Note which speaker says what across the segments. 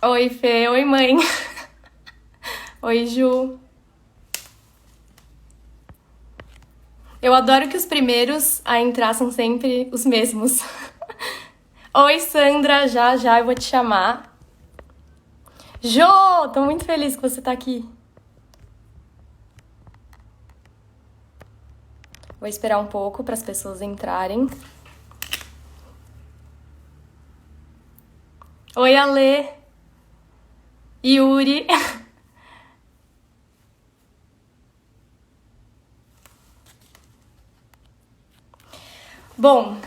Speaker 1: Oi, Fê. Oi, mãe. Oi, Ju. Eu adoro que os primeiros a entrar são sempre os mesmos. Oi, Sandra. Já já eu vou te chamar. Jô, tô muito feliz que você tá aqui. Vou esperar um pouco para as pessoas entrarem. Oi, Alê. Yuri. Bom,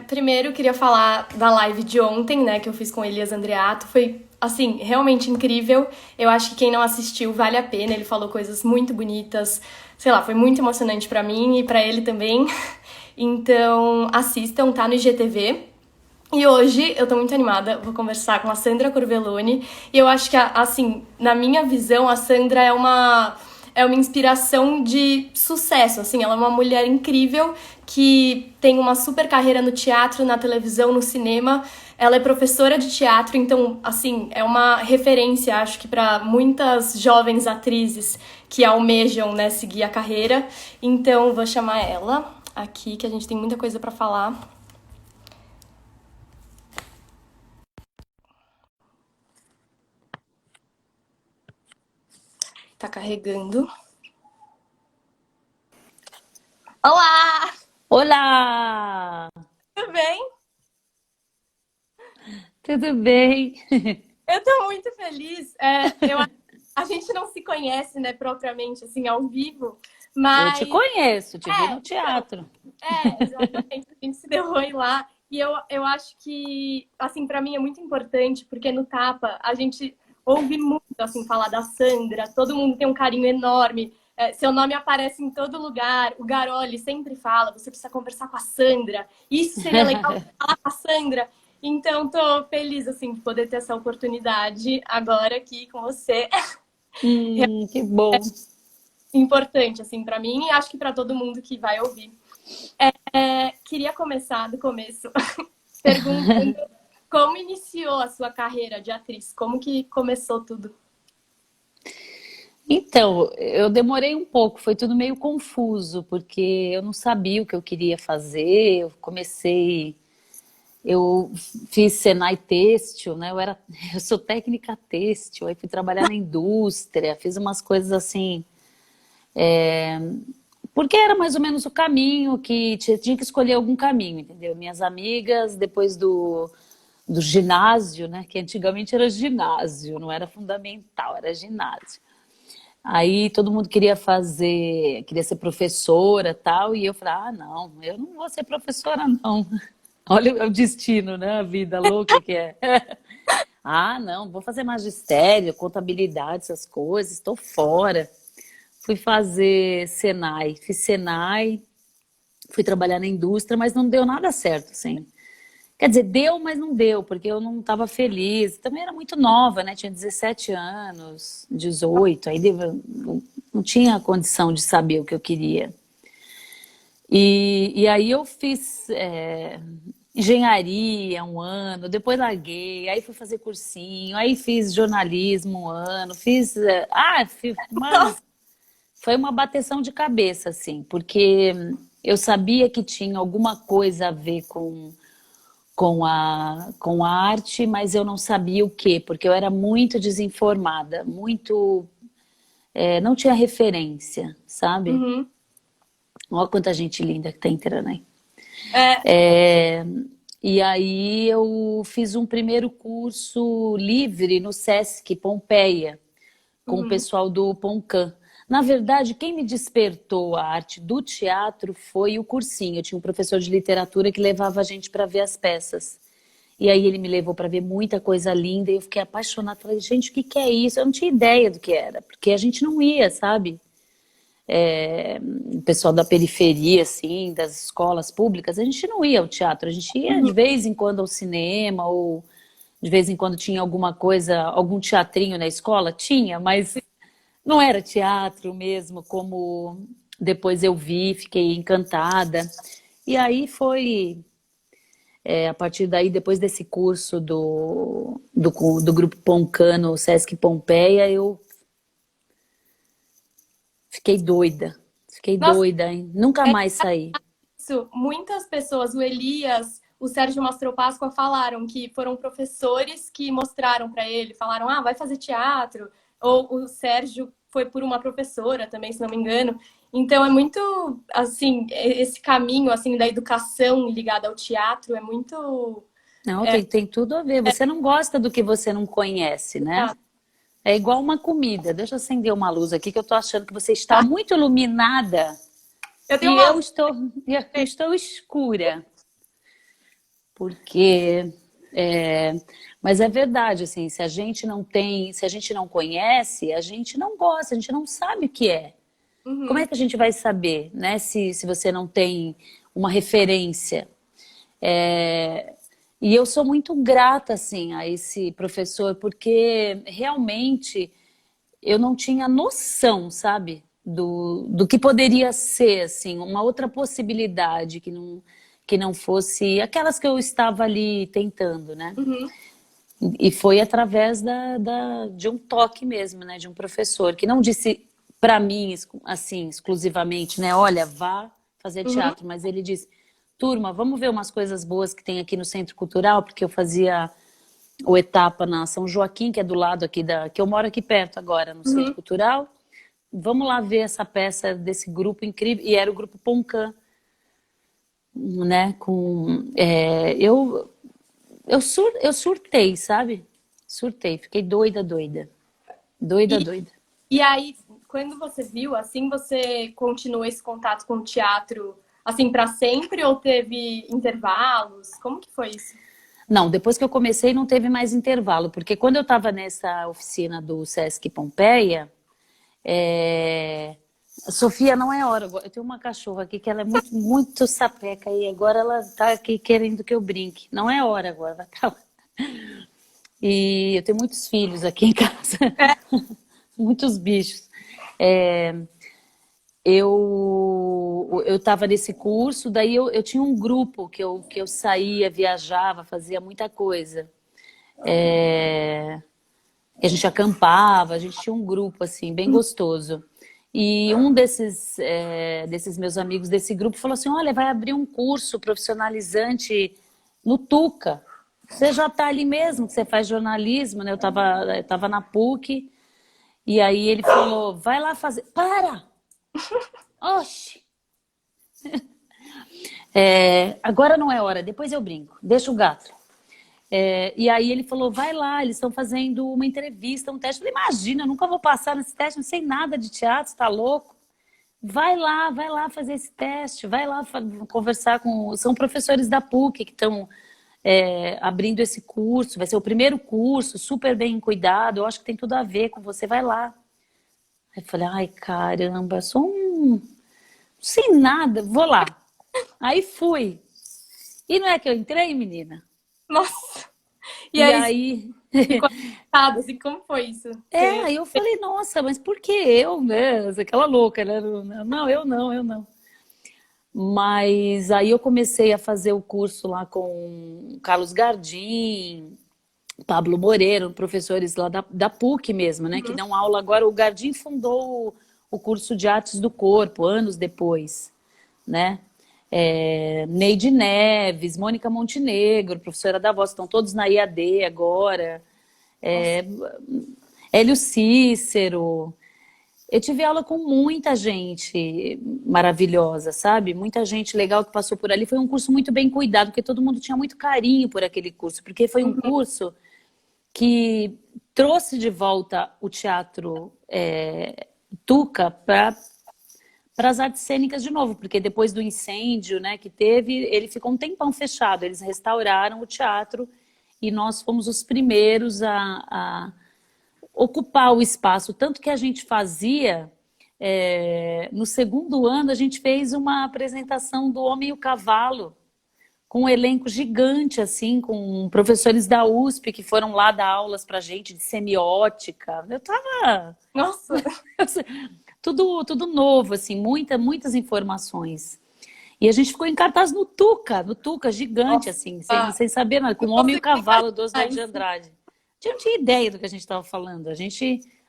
Speaker 1: primeiro eu queria falar da live de ontem, né, que eu fiz com o Elias Andreato. Foi, assim, realmente incrível. Eu acho que quem não assistiu vale a pena. Ele falou coisas muito bonitas. Sei lá, foi muito emocionante pra mim e pra ele também. Então, assistam, tá no IGTV. E hoje eu tô muito animada, vou conversar com a Sandra Corvelloni. E eu acho que, assim, na minha visão, a Sandra é uma inspiração de sucesso, assim, ela é uma mulher incrível que tem uma super carreira no teatro, na televisão, no cinema. Ela é professora de teatro, então, assim, é uma referência, acho que para muitas jovens atrizes que almejam, né, seguir a carreira. Então, vou chamar ela aqui, que a gente tem muita coisa para falar. Tá carregando. Olá!
Speaker 2: Olá!
Speaker 1: Tudo bem?
Speaker 2: Tudo bem?
Speaker 1: Eu tô muito feliz. A gente não se conhece, né, propriamente, assim, ao vivo,
Speaker 2: Eu te
Speaker 1: mas
Speaker 2: conheço, te vi no
Speaker 1: então,
Speaker 2: teatro.
Speaker 1: exatamente, a gente se deu oi lá. E eu acho que, assim, pra mim é muito importante, porque no Tapa a gente ouve muito, assim, falar da Sandra, todo mundo tem um carinho enorme, seu nome aparece em todo lugar, o Garoli sempre fala, você precisa conversar com a Sandra, isso seria legal falar com a Sandra. Então, tô feliz, assim, de poder ter essa oportunidade agora aqui com você.
Speaker 2: Que bom.
Speaker 1: Importante, assim, pra mim e acho que pra todo mundo que vai ouvir. Queria começar do começo perguntando como iniciou a sua carreira de atriz? Como que começou tudo?
Speaker 2: Então, eu demorei um pouco, foi tudo meio confuso, porque eu não sabia o que eu queria fazer. Eu fiz Senai têxtil, né? Eu sou técnica têxtil, aí fui trabalhar na indústria, fiz umas coisas assim. Porque era mais ou menos o caminho que tinha que escolher algum caminho, entendeu? Minhas amigas, depois do ginásio, né? Que antigamente era ginásio, não era fundamental, era ginásio. Aí todo mundo queria ser professora, tal, e eu falei: "Ah, não, eu não vou ser professora não". Olha o destino, né? A vida louca que é. Ah, não, vou fazer magistério, contabilidade, essas coisas, estou fora. Fui fazer Senai, fiz Senai, fui trabalhar na indústria, mas não deu nada certo, assim. Quer dizer, deu, mas não deu, porque eu não estava feliz. Também era muito nova, né? Tinha 17 anos, 18, não tinha condição de saber o que eu queria. E aí eu fiz engenharia um ano, depois larguei, aí fui fazer cursinho, aí fiz jornalismo um ano, mas foi uma bateção de cabeça, assim, porque eu sabia que tinha alguma coisa a ver com a arte, mas eu não sabia o quê, porque eu era muito desinformada, não tinha referência, sabe?
Speaker 1: Uhum.
Speaker 2: Olha quanta gente linda que tá entrando aí.
Speaker 1: É,
Speaker 2: E aí eu fiz um primeiro curso livre no Sesc Pompeia, com o
Speaker 1: uhum.
Speaker 2: pessoal do Poncam. Na verdade, quem me despertou a arte do teatro foi o cursinho. Eu tinha um professor de literatura que levava a gente para ver as peças. E aí ele me levou para ver muita coisa linda e eu fiquei apaixonada. Falei, gente, o que que é isso? Eu não tinha ideia do que era, porque a gente não ia, sabe? O pessoal da periferia, assim, das escolas públicas, a gente não ia ao teatro, a gente ia de vez em quando ao cinema ou de vez em quando tinha alguma coisa, algum teatrinho na escola, tinha, mas não era teatro mesmo, como depois eu vi, fiquei encantada. E aí A partir daí, depois desse curso do Grupo Poncano, Sesc Pompeia, eu fiquei doida. Fiquei
Speaker 1: Nossa,
Speaker 2: doida, hein? Nunca
Speaker 1: é
Speaker 2: mais saí.
Speaker 1: isso. Muitas pessoas, o Elias, o Sérgio Mastropasqua falaram que foram professores que mostraram para ele, falaram, vai fazer teatro. Ou o Sérgio foi por uma professora também, se não me engano. Então é muito, assim, esse caminho, assim, da educação ligada ao teatro é muito...
Speaker 2: Não, tem tudo a ver. Você não gosta do que você não conhece, né?
Speaker 1: Ah,
Speaker 2: É igual uma comida. Deixa eu acender uma luz aqui que eu tô achando que você está muito iluminada
Speaker 1: eu tenho
Speaker 2: e
Speaker 1: uma...
Speaker 2: eu estou escura. Porque, mas é verdade, assim, se a gente não tem, se a gente não conhece, a gente não gosta, a gente não sabe o que é. Como é
Speaker 1: Uhum.
Speaker 2: que a gente vai saber, né, se você não tem uma referência? É, e eu sou muito grata, assim, a esse professor, porque realmente eu não tinha noção, sabe, do que poderia ser, assim, uma outra possibilidade que não fosse aquelas que eu estava ali tentando, né?
Speaker 1: Uhum.
Speaker 2: E foi através de um toque mesmo, né? De um professor que não disse para mim, assim, exclusivamente, né? Olha, vá fazer
Speaker 1: Uhum.
Speaker 2: teatro, mas ele disse, turma, vamos ver umas coisas boas que tem aqui no Centro Cultural, porque eu fazia o Etapa na São Joaquim, que é do lado aqui que eu moro aqui perto agora, no Centro
Speaker 1: Uhum.
Speaker 2: Cultural. Vamos lá ver essa peça desse grupo incrível, e era o grupo Poncan, né? Eu surtei, sabe? Surtei, fiquei doida, doida. Doida,
Speaker 1: E,
Speaker 2: doida.
Speaker 1: e aí, quando você viu, assim, você continuou esse contato com o teatro, assim, para sempre ou teve intervalos? Como que foi isso?
Speaker 2: Não, depois que eu comecei não teve mais intervalo, porque quando eu estava nessa oficina do Sesc Pompeia, Sofia, não é hora agora. Eu tenho uma cachorra aqui que ela é muito, muito sapeca e agora ela está aqui querendo que eu brinque. Não é hora agora, vai pra lá. E eu tenho muitos filhos aqui em casa, muitos bichos. É, eu estava nesse curso, daí eu tinha um grupo que eu saía, viajava, fazia muita coisa. A gente acampava, a gente tinha um grupo assim, bem gostoso. E um desses meus amigos desse grupo falou assim: olha, vai abrir um curso profissionalizante no Tuca. Você já está ali mesmo, que você faz jornalismo, né? Eu tava na PUC, e aí ele falou: vai lá fazer. Para! Oxi! Agora não é hora, depois eu brinco, deixa o gato. E aí ele falou, vai lá, eles estão fazendo uma entrevista, um teste. Eu falei, imagina, eu nunca vou passar nesse teste, não sei nada de teatro, tá louco? Vai lá fazer esse teste, vai lá conversar com... São professores da PUC que estão abrindo esse curso, vai ser o primeiro curso, super bem cuidado, eu acho que tem tudo a ver com você, vai lá. Aí eu falei, ai caramba, eu sou um... sem nada, vou lá. Aí fui. E não é que eu entrei, menina?
Speaker 1: Nossa! E
Speaker 2: E
Speaker 1: aí, você
Speaker 2: aí...
Speaker 1: ficou assustada, assim, como foi isso? Você...
Speaker 2: Aí eu falei, nossa, mas por que eu, né? Aquela louca, né? Não, eu não. Mas aí eu comecei a fazer o curso lá com Carlos Gardim, Pablo Moreira, professores lá da PUC mesmo, né? Que
Speaker 1: Uhum.
Speaker 2: dão aula agora. O Gardim fundou o curso de Artes do Corpo, anos depois, né? Neide Neves, Mônica Montenegro, professora da voz, estão todos na IAD agora.
Speaker 1: Nossa.
Speaker 2: Hélio Cícero. Eu tive aula com muita gente maravilhosa, sabe? Muita gente legal que passou por ali. Foi um curso muito bem cuidado, porque todo mundo tinha muito carinho por aquele curso, porque foi um
Speaker 1: Uhum.
Speaker 2: curso que trouxe de volta o teatro Tuca para as artes cênicas de novo, porque depois do incêndio, né, que teve, ele ficou um tempão fechado. Eles restauraram o teatro e nós fomos os primeiros a ocupar o espaço. Tanto que a gente fazia, no segundo ano, a gente fez uma apresentação do Homem e o Cavalo, com um elenco gigante, assim, com professores da USP que foram lá dar aulas pra gente de semiótica. Eu tava...
Speaker 1: Nossa!
Speaker 2: tudo novo, assim, muitas informações. E a gente ficou em cartaz no Tuca, gigante, assim,
Speaker 1: Nossa,
Speaker 2: sem saber nada, com o
Speaker 1: eu
Speaker 2: Homem e o
Speaker 1: consigo
Speaker 2: Cavalo do Oswald de
Speaker 1: imaginar.
Speaker 2: Andrade. A gente não tinha ideia do que a gente estava falando.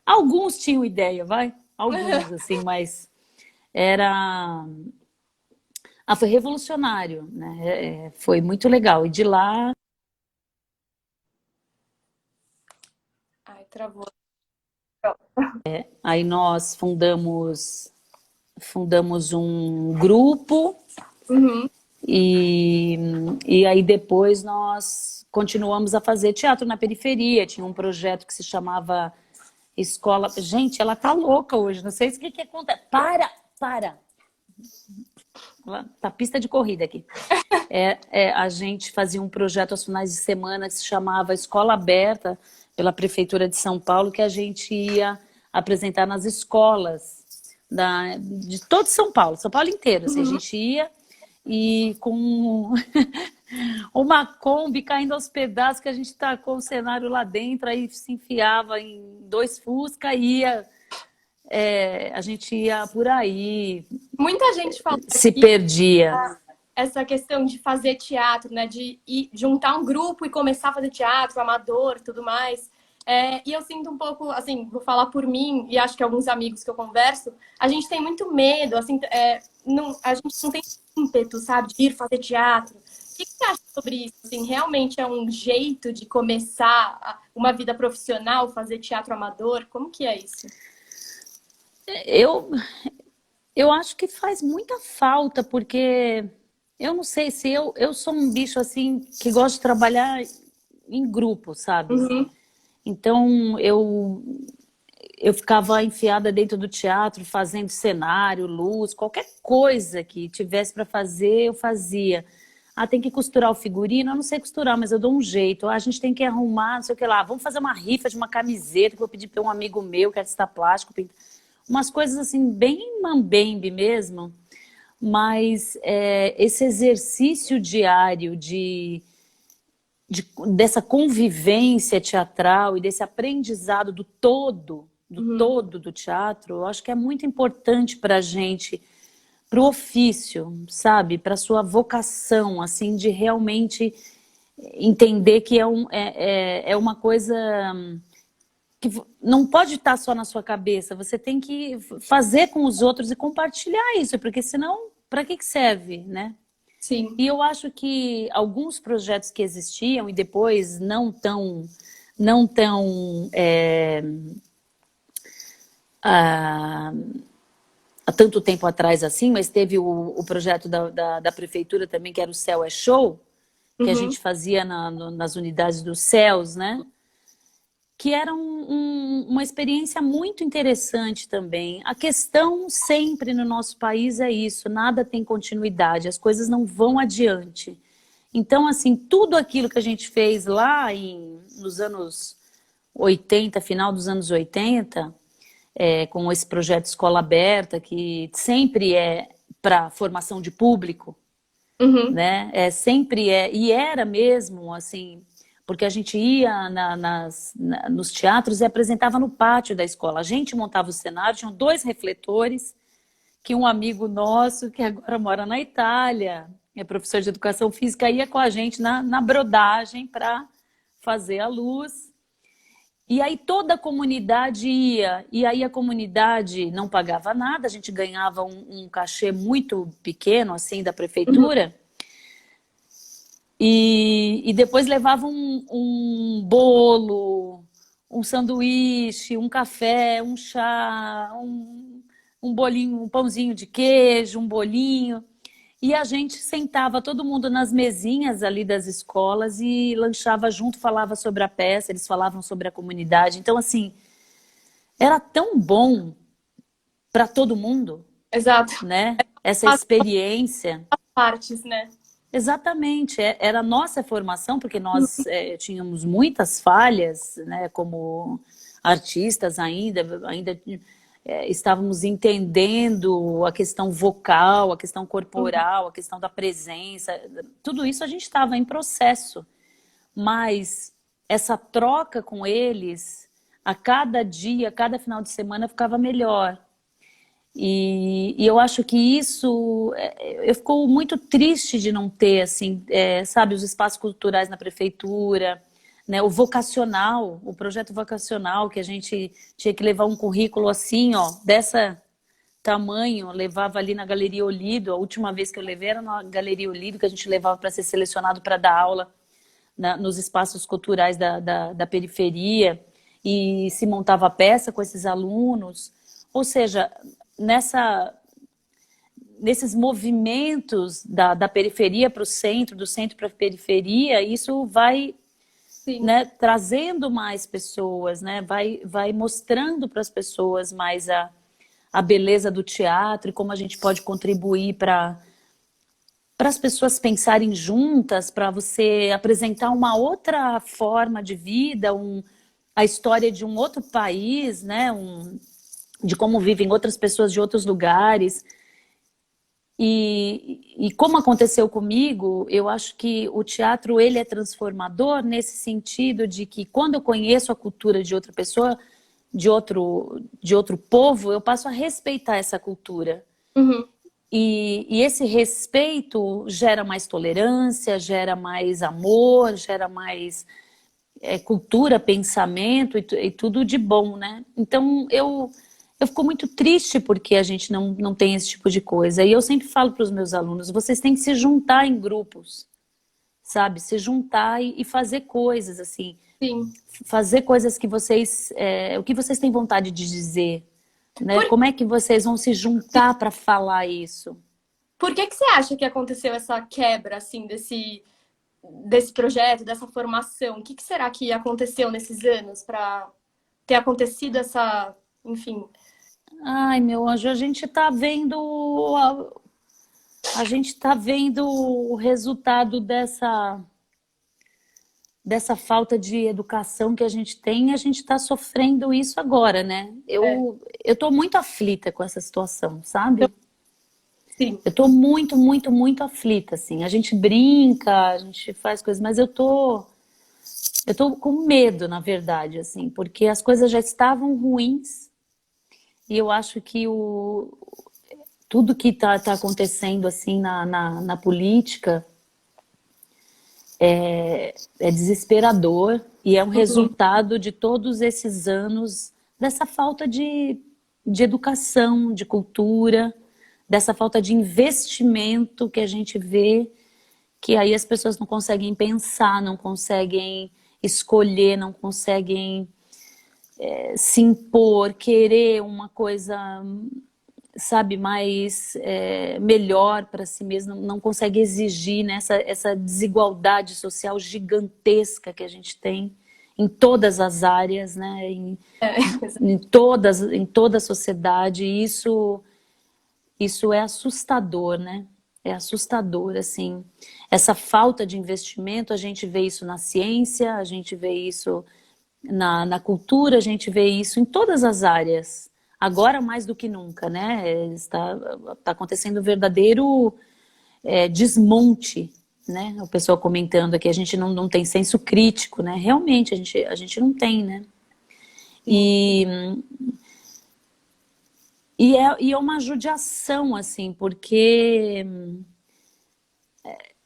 Speaker 2: Alguns tinham ideia, vai? Alguns, assim, mas era. Ah, foi revolucionário, né? Foi muito legal. E de lá,
Speaker 1: Ai, travou.
Speaker 2: aí nós fundamos um grupo.
Speaker 1: Uhum.
Speaker 2: E, e aí depois nós continuamos a fazer teatro na periferia. Tinha um projeto que se chamava Escola. Gente, ela tá louca hoje. Não sei o que acontece. Para! Tá pista de corrida aqui. A gente fazia um projeto aos finais de semana que se chamava Escola Aberta pela Prefeitura de São Paulo, que a gente ia apresentar nas escolas de todo São Paulo inteiro. Assim, a
Speaker 1: Uhum.
Speaker 2: gente ia e com uma Kombi caindo aos pedaços que a gente tacou o cenário lá dentro, aí se enfiava em dois Fusca e a gente ia por aí,
Speaker 1: Muita gente fala
Speaker 2: se
Speaker 1: que
Speaker 2: perdia.
Speaker 1: essa questão de fazer teatro, né, de juntar um grupo e começar a fazer teatro amador e tudo mais. E eu sinto um pouco, assim, vou falar por mim e acho que alguns amigos que eu converso, a gente tem muito medo, assim, a gente não tem ímpeto, sabe, de ir fazer teatro. O que você acha sobre isso? Assim, realmente é um jeito de começar uma vida profissional, fazer teatro amador? Como que é isso?
Speaker 2: Eu, eu acho que faz muita falta, porque eu não sei se eu sou um bicho assim que gosta de trabalhar em grupo, sabe?
Speaker 1: Uhum,
Speaker 2: Então eu ficava enfiada dentro do teatro, fazendo cenário, luz, qualquer coisa que tivesse para fazer, eu fazia. Ah, tem que costurar o figurino, eu não sei costurar, mas eu dou um jeito. Ah, a gente tem que arrumar, não sei o que lá. Vamos fazer uma rifa de uma camiseta que eu vou pedir para um amigo meu que é artista plástico. Umas coisas assim, bem mambembe mesmo. Mas esse exercício diário dessa convivência teatral e desse aprendizado do
Speaker 1: uhum.
Speaker 2: todo do teatro, eu acho que é muito importante para a gente, para o ofício, sabe? Para a sua vocação, assim, de realmente entender que é uma coisa que não pode estar só na sua cabeça, você tem que fazer com os outros e compartilhar isso, porque senão, para que serve, né?
Speaker 1: Sim.
Speaker 2: E eu acho que alguns projetos que existiam e depois não tão há, há tanto tempo atrás assim, mas teve o projeto da prefeitura também, que era o Céu é Show, que a
Speaker 1: Uhum.
Speaker 2: gente fazia nas unidades dos céus, né? Que era uma experiência muito interessante também. A questão sempre no nosso país é isso, nada tem continuidade, as coisas não vão adiante. Então, assim, tudo aquilo que a gente fez lá nos anos 80, final dos anos 80, com esse projeto Escola Aberta, que sempre é para formação de público,
Speaker 1: Uhum.
Speaker 2: né? E era mesmo, assim, porque a gente ia nos teatros e apresentava no pátio da escola. A gente montava o cenário, tinham dois refletores, que um amigo nosso, que agora mora na Itália, é professor de educação física, ia com a gente na brodagem para fazer a luz. E aí toda a comunidade ia, e aí a comunidade não pagava nada, a gente ganhava um cachê muito pequeno, assim, da
Speaker 1: Uhum.
Speaker 2: prefeitura, e depois levava um bolo, um sanduíche, um café, um chá, um bolinho, um pãozinho de queijo, um bolinho. E a gente sentava todo mundo nas mesinhas ali das escolas e lanchava junto, falava sobre a peça, eles falavam sobre a comunidade. Então, assim, era tão bom para todo mundo,
Speaker 1: Exato.
Speaker 2: né? Essa
Speaker 1: Faz
Speaker 2: experiência.
Speaker 1: partes, né?
Speaker 2: Exatamente, era a nossa formação, porque nós tínhamos muitas falhas, né, como artistas ainda estávamos entendendo a questão vocal, a questão
Speaker 1: Uhum.
Speaker 2: corporal, a questão da presença, tudo isso a gente estava em processo, mas essa troca com eles, a cada dia, a cada final de semana ficava melhor. E eu acho que isso, eu fico muito triste de não ter, assim, sabe, os espaços culturais na prefeitura, né, o vocacional, o projeto vocacional, que a gente tinha que levar um currículo assim, ó, dessa tamanho, eu levava ali na Galeria Olido, a última vez que eu levei era na Galeria Olido, que a gente levava para ser selecionado para dar aula nos espaços culturais da periferia, e se montava peça com esses alunos. Ou seja, nessa, nesses movimentos da periferia para o centro, do centro para a periferia, isso vai,
Speaker 1: Sim.
Speaker 2: né, trazendo mais pessoas, né, vai mostrando para as pessoas mais a beleza do teatro e como a gente pode contribuir para as pessoas pensarem juntas, para você apresentar uma outra forma de vida, a história de um outro país, né, de como vivem outras pessoas de outros lugares. E como aconteceu comigo, eu acho que o teatro ele é transformador nesse sentido de que quando eu conheço a cultura de outra pessoa, de outro povo, eu passo a respeitar essa cultura.
Speaker 1: Uhum.
Speaker 2: E esse respeito gera mais tolerância, gera mais amor, gera mais cultura, pensamento e tudo de bom, né? Então eu fico muito triste porque a gente não tem esse tipo de coisa. E eu sempre falo para os meus alunos, vocês têm que se juntar em grupos, sabe? Se juntar e fazer coisas, assim.
Speaker 1: Sim.
Speaker 2: Fazer coisas que vocês... o que vocês têm vontade de dizer, né?
Speaker 1: Por,
Speaker 2: Como é que vocês vão se juntar para falar isso?
Speaker 1: por que você acha que aconteceu essa quebra, assim, desse projeto, dessa formação? O que será que aconteceu nesses anos para ter acontecido essa, enfim?
Speaker 2: Ai, meu anjo, a gente está vendo o resultado dessa falta de educação que a gente tem, e a gente está sofrendo isso agora, né?
Speaker 1: É,
Speaker 2: Eu estou muito aflita com essa situação, sabe?
Speaker 1: sim.
Speaker 2: Eu estou muito, muito, muito aflita, assim. A gente brinca, a gente faz coisas, mas eu tô com medo, na verdade, assim, porque as coisas já estavam ruins e eu acho que tudo que tá acontecendo, assim, na política é desesperador e é um
Speaker 1: Uhum.
Speaker 2: resultado de todos esses anos dessa falta de educação, de cultura, dessa falta de investimento que a gente vê, que aí as pessoas não conseguem pensar, não conseguem escolher, não conseguem se impor, querer uma coisa, sabe, mais melhor para si mesmo, não consegue exigir, né, essa desigualdade social gigantesca que a gente tem em todas as áreas, né,
Speaker 1: É,
Speaker 2: em toda a sociedade. E isso é assustador, né? É assustador, assim. Essa falta de investimento, a gente vê isso na ciência, a gente vê isso na cultura, a gente vê isso em todas as áreas. Agora mais do que nunca, né? Está acontecendo um verdadeiro desmonte, né? O pessoal comentando aqui, a gente não tem senso crítico, né? Realmente, a gente não tem, né?
Speaker 1: sim.
Speaker 2: E, e é uma judiação, assim, porque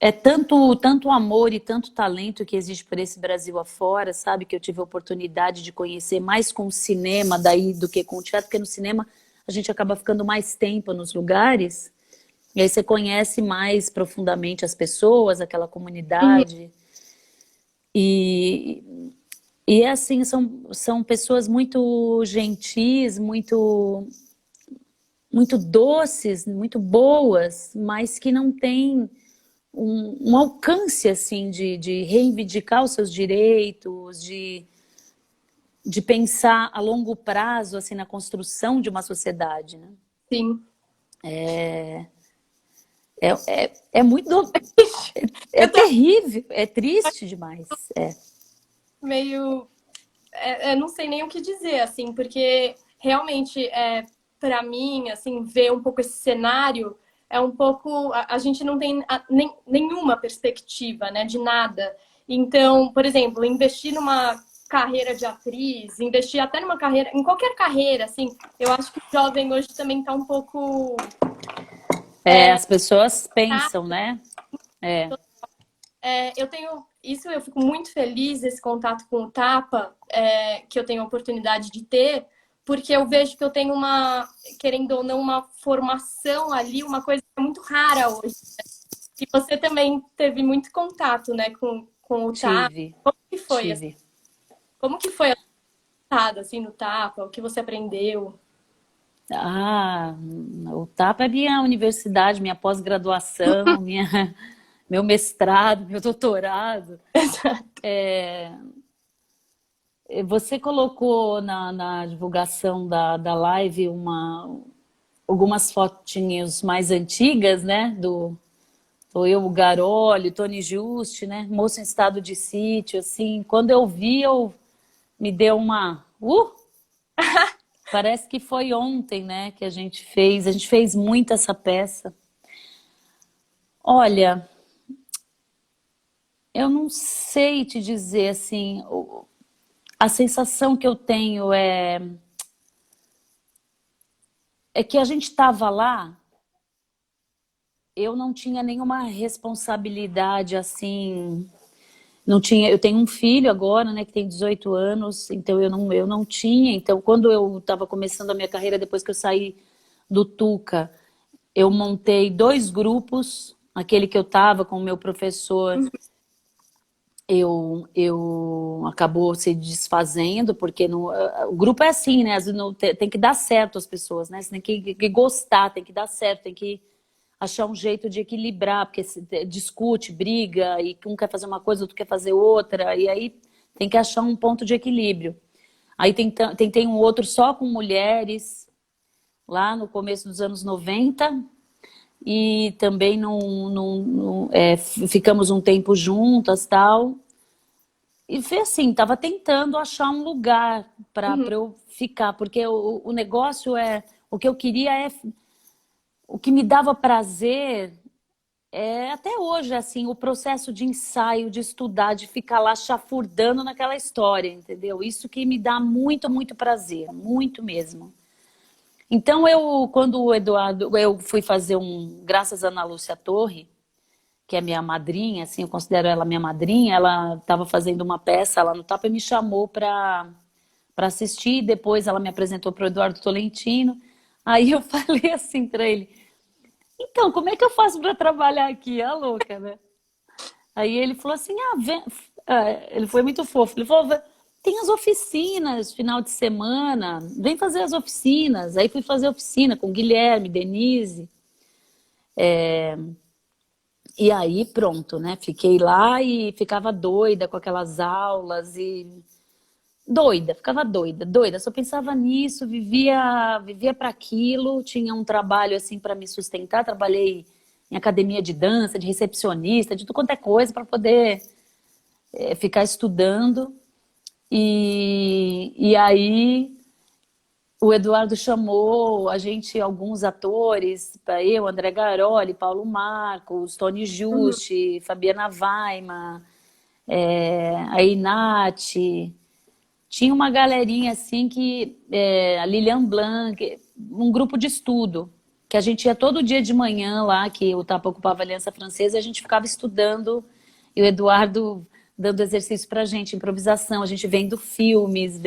Speaker 2: é tanto amor e tanto talento que existe por esse Brasil afora, sabe? Que eu tive a oportunidade de conhecer mais com o cinema daí do que com o teatro, porque no cinema a gente acaba ficando mais tempo nos lugares, e aí você conhece mais profundamente as pessoas, aquela
Speaker 1: Uhum.
Speaker 2: comunidade. E, e é assim, são pessoas muito gentis, muito doces, muito boas, mas que não têm um alcance assim de reivindicar os seus direitos, de pensar a longo prazo assim na construção de uma sociedade, né?
Speaker 1: Sim.
Speaker 2: É muito é
Speaker 1: Eu tô
Speaker 2: terrível, é triste demais.
Speaker 1: meio. Não sei nem o que dizer, assim, porque realmente, para mim, assim, ver um pouco esse cenário é um pouco. A gente não tem nenhuma perspectiva, né, de nada. Então, por exemplo, investir numa carreira de atriz, investir até numa carreira, em qualquer carreira, assim, eu acho que o jovem hoje também tá um pouco...
Speaker 2: As pessoas pensam, né? É,
Speaker 1: eu tenho isso, eu fico muito feliz esse contato com o Tapa, que eu tenho a oportunidade de ter, porque eu vejo que eu tenho uma, querendo ou não, uma formação ali, uma coisa muito rara hoje. E você também teve muito contato, né, com o Tapa.
Speaker 2: tive,
Speaker 1: Como que foi?
Speaker 2: tive.
Speaker 1: Como que foi a estada, assim, no Tapa? O que você aprendeu?
Speaker 2: Ah, o TAPA é minha universidade, minha pós-graduação, meu mestrado, meu doutorado. Você colocou na divulgação da live algumas fotinhas mais antigas, né? Do eu, o Garoli, Tony Juste, né? Moço em estado de sítio, assim. Quando eu vi, me deu uma... Parece que foi ontem, né, que a gente fez. A gente fez muito essa peça. Olha, eu não sei te dizer, assim... A sensação que eu tenho é que a gente estava lá, eu não tinha nenhuma responsabilidade assim, não tinha, eu tenho um filho agora, né, que tem 18 anos, então eu não tinha, então quando eu estava começando a minha carreira, depois que eu saí do Tuca, eu montei 2 grupos, aquele que eu estava com o meu professor, eu acabou se desfazendo, porque o grupo é assim, né? Tem que dar certo as pessoas, né? Você tem que gostar, tem que dar certo, tem que achar um jeito de equilibrar, porque se discute, briga, e um quer fazer uma coisa, outro quer fazer outra, e aí tem que achar um ponto de equilíbrio. Aí tem um outro só com mulheres, lá no começo dos anos 90, e também ficamos um tempo juntas, tal. E foi assim, estava tentando achar um lugar para
Speaker 1: Uhum.
Speaker 2: eu ficar, porque o negócio o que eu queria o que me dava prazer até hoje, assim, o processo de ensaio, de estudar, de ficar lá chafurdando naquela história, entendeu? Isso que me dá muito, muito prazer, muito mesmo. Então quando o Eduardo, eu fui fazer graças a Ana Lúcia Torre, que é minha madrinha, assim, eu considero ela minha madrinha, ela estava fazendo uma peça lá no Tapa e me chamou para assistir, depois ela me apresentou para o Eduardo Tolentino, aí eu falei assim para ele, então, como é que eu faço para trabalhar aqui? A louca, né? Aí ele falou assim, ele foi muito fofo, ele falou, tem as oficinas, final de semana, vem fazer as oficinas. Aí fui fazer oficina com Guilherme, Denise, e aí pronto, né? Fiquei lá e ficava doida com aquelas aulas e doida, ficava doida, doida. Só pensava nisso, vivia para aquilo. Tinha um trabalho assim para me sustentar. Trabalhei em academia de dança, de recepcionista, de tudo quanto é coisa para poder ficar estudando. E aí o Eduardo chamou a gente, alguns atores, para eu, André Garoli, Paulo Marcos, Tony
Speaker 1: Uhum.
Speaker 2: Juste, Fabiana Weima, a Inati. Tinha uma galerinha assim a Lilian Blanc, um grupo de estudo, que a gente ia todo dia de manhã lá, que o Tapa ocupava a Aliança Francesa, e a gente ficava estudando, e o Eduardo dando exercício pra gente, improvisação, a gente vendo filmes,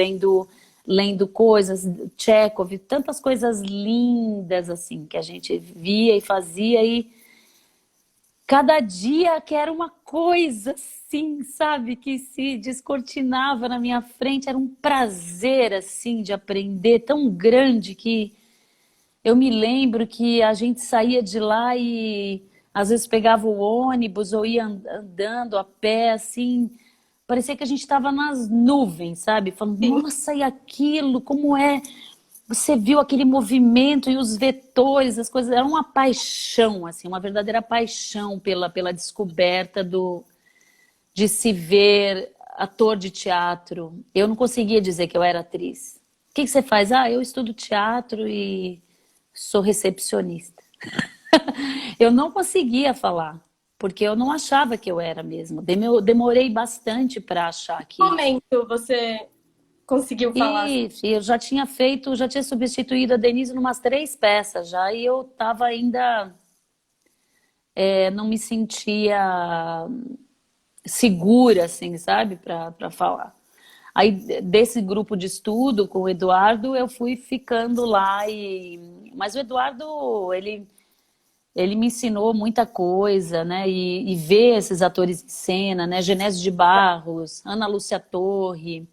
Speaker 2: lendo coisas, Chekhov, tantas coisas lindas assim, que a gente via e fazia, e cada dia que era uma coisa assim, sabe, que se descortinava na minha frente, era um prazer assim de aprender tão grande que eu me lembro que a gente saía de lá e às vezes pegava o ônibus ou ia andando a pé assim, parecia que a gente estava nas nuvens, sabe? Falando,
Speaker 1: Sim.
Speaker 2: nossa, e aquilo, como é? Você viu aquele movimento e os vetores, as coisas, era uma paixão, assim, uma verdadeira paixão pela descoberta de se ver ator de teatro. Eu não conseguia dizer que eu era atriz. O que você faz? Ah, eu estudo teatro e sou recepcionista. Eu não conseguia falar. porque eu não achava que eu era mesmo. Demorei bastante para achar
Speaker 1: Que
Speaker 2: que.
Speaker 1: momento você conseguiu falar assim?
Speaker 2: E eu já tinha feito, já tinha substituído a Denise em umas 3 peças já, e eu estava ainda, não me sentia segura, assim, sabe, para falar. Aí, desse grupo de estudo com o Eduardo, eu fui ficando lá Mas o Eduardo, ele me ensinou muita coisa, né? E ver esses atores em cena, né? Genésio de Barros, Ana Lúcia Torre,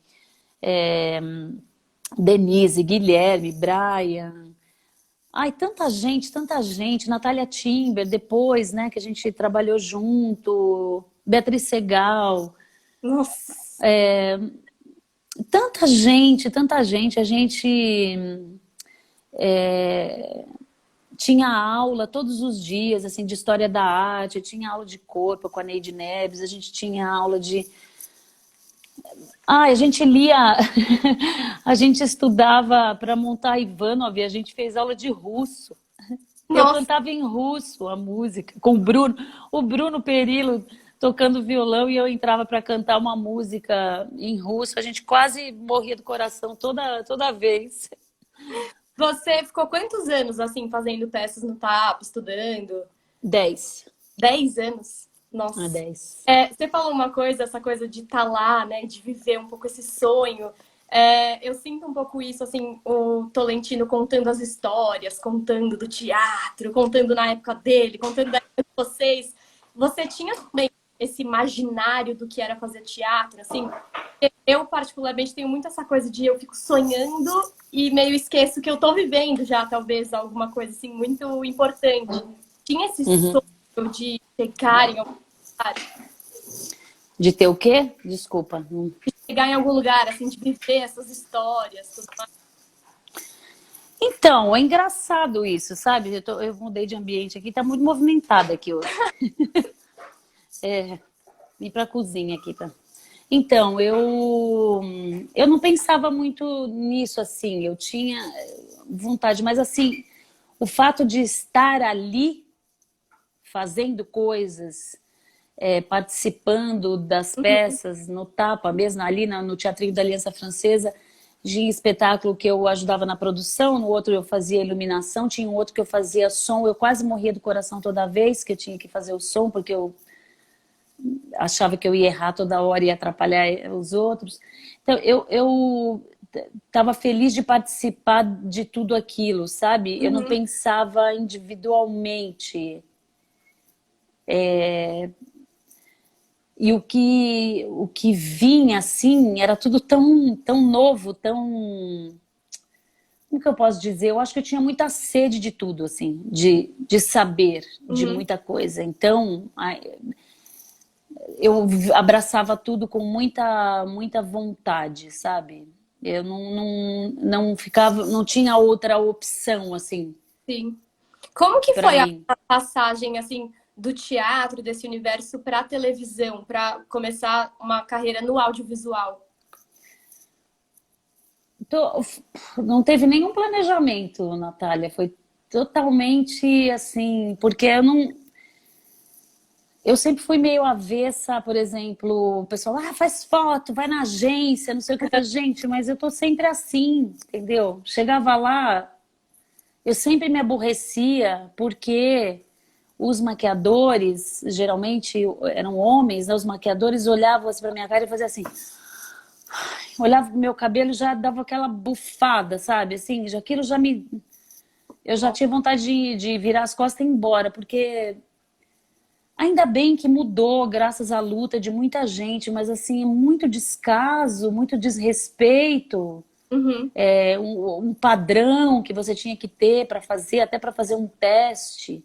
Speaker 2: Denise, Guilherme, Brian. Ai, tanta gente. Natália Timber, depois, né? Que a gente trabalhou junto. Beatriz Segal.
Speaker 1: Nossa,
Speaker 2: Tanta gente. A gente tinha aula todos os dias, assim, de história da arte, tinha aula de corpo com a Neide Neves, a gente tinha aula de... Ah, a gente lia, a gente estudava para montar Ivanov, a gente fez aula de russo. Eu
Speaker 1: nossa,
Speaker 2: cantava em russo a música com o Bruno Perillo tocando violão e eu entrava para cantar uma música em russo. A gente quase morria do coração toda vez.
Speaker 1: você ficou quantos anos assim fazendo peças no TAP, estudando?
Speaker 2: 10.
Speaker 1: 10 anos?
Speaker 2: A
Speaker 1: Nossa.
Speaker 2: 10.
Speaker 1: Você falou uma coisa, essa coisa de estar lá, né, de viver um pouco esse sonho. Eu sinto um pouco isso, assim, o Tolentino contando as histórias, contando do teatro, contando na época dele, contando da época de vocês. Você tinha também esse imaginário do que era fazer teatro, assim? Eu, particularmente, tenho muito essa coisa de eu fico sonhando e meio esqueço que eu tô vivendo já, talvez, alguma coisa, assim, muito importante. Tinha esse
Speaker 2: Uhum.
Speaker 1: sonho de chegar em algum lugar,
Speaker 2: De ter o quê? Desculpa.
Speaker 1: chegar em algum lugar, assim, de viver essas histórias, tudo mais.
Speaker 2: Então, é engraçado isso, sabe? Eu mudei de ambiente aqui, tá muito movimentado aqui hoje. Vim pra cozinha aqui, tá? Então, eu não pensava muito nisso assim, eu tinha vontade, mas assim, o fato de estar ali fazendo coisas, participando das
Speaker 1: Uhum.
Speaker 2: peças no Tapa, mesmo ali no Teatrinho da Aliança Francesa, de espetáculo que eu ajudava na produção, no outro eu fazia iluminação, tinha um outro que eu fazia som, eu quase morria do coração toda vez que eu tinha que fazer o som, porque eu achava que eu ia errar toda hora e ia atrapalhar os outros. Então, eu estava feliz de participar de tudo aquilo, sabe? Eu não
Speaker 1: Uhum.
Speaker 2: pensava individualmente. E o que vinha assim era tudo tão novo, tão. Como que eu posso dizer? Eu acho que eu tinha muita sede de tudo, assim, de saber de
Speaker 1: Uhum.
Speaker 2: muita coisa. Então, eu abraçava tudo com muita vontade, sabe? Eu não ficava, não tinha outra opção, assim,
Speaker 1: Sim. Como que
Speaker 2: para
Speaker 1: foi a
Speaker 2: mim.
Speaker 1: passagem, assim, do teatro, desse universo, para a televisão, para começar uma carreira no audiovisual?
Speaker 2: Tô- não teve nenhum planejamento, Natália. Foi totalmente assim, porque eu sempre fui meio avessa, por exemplo, o pessoal, faz foto, vai na agência, não sei o que. Eu falei, gente, mas eu tô sempre assim, entendeu? Chegava lá, eu sempre me aborrecia, porque os maquiadores, geralmente eram homens, né? Os maquiadores olhavam assim pra minha cara e faziam assim, olhava pro meu cabelo e já dava aquela bufada, sabe? Assim, aquilo já me. Eu já tinha vontade de virar as costas e ir embora, porque ainda bem que mudou, graças à luta de muita gente, mas assim, é muito descaso, muito desrespeito,
Speaker 1: Uhum.
Speaker 2: um padrão que você tinha que ter para fazer, até para fazer um teste.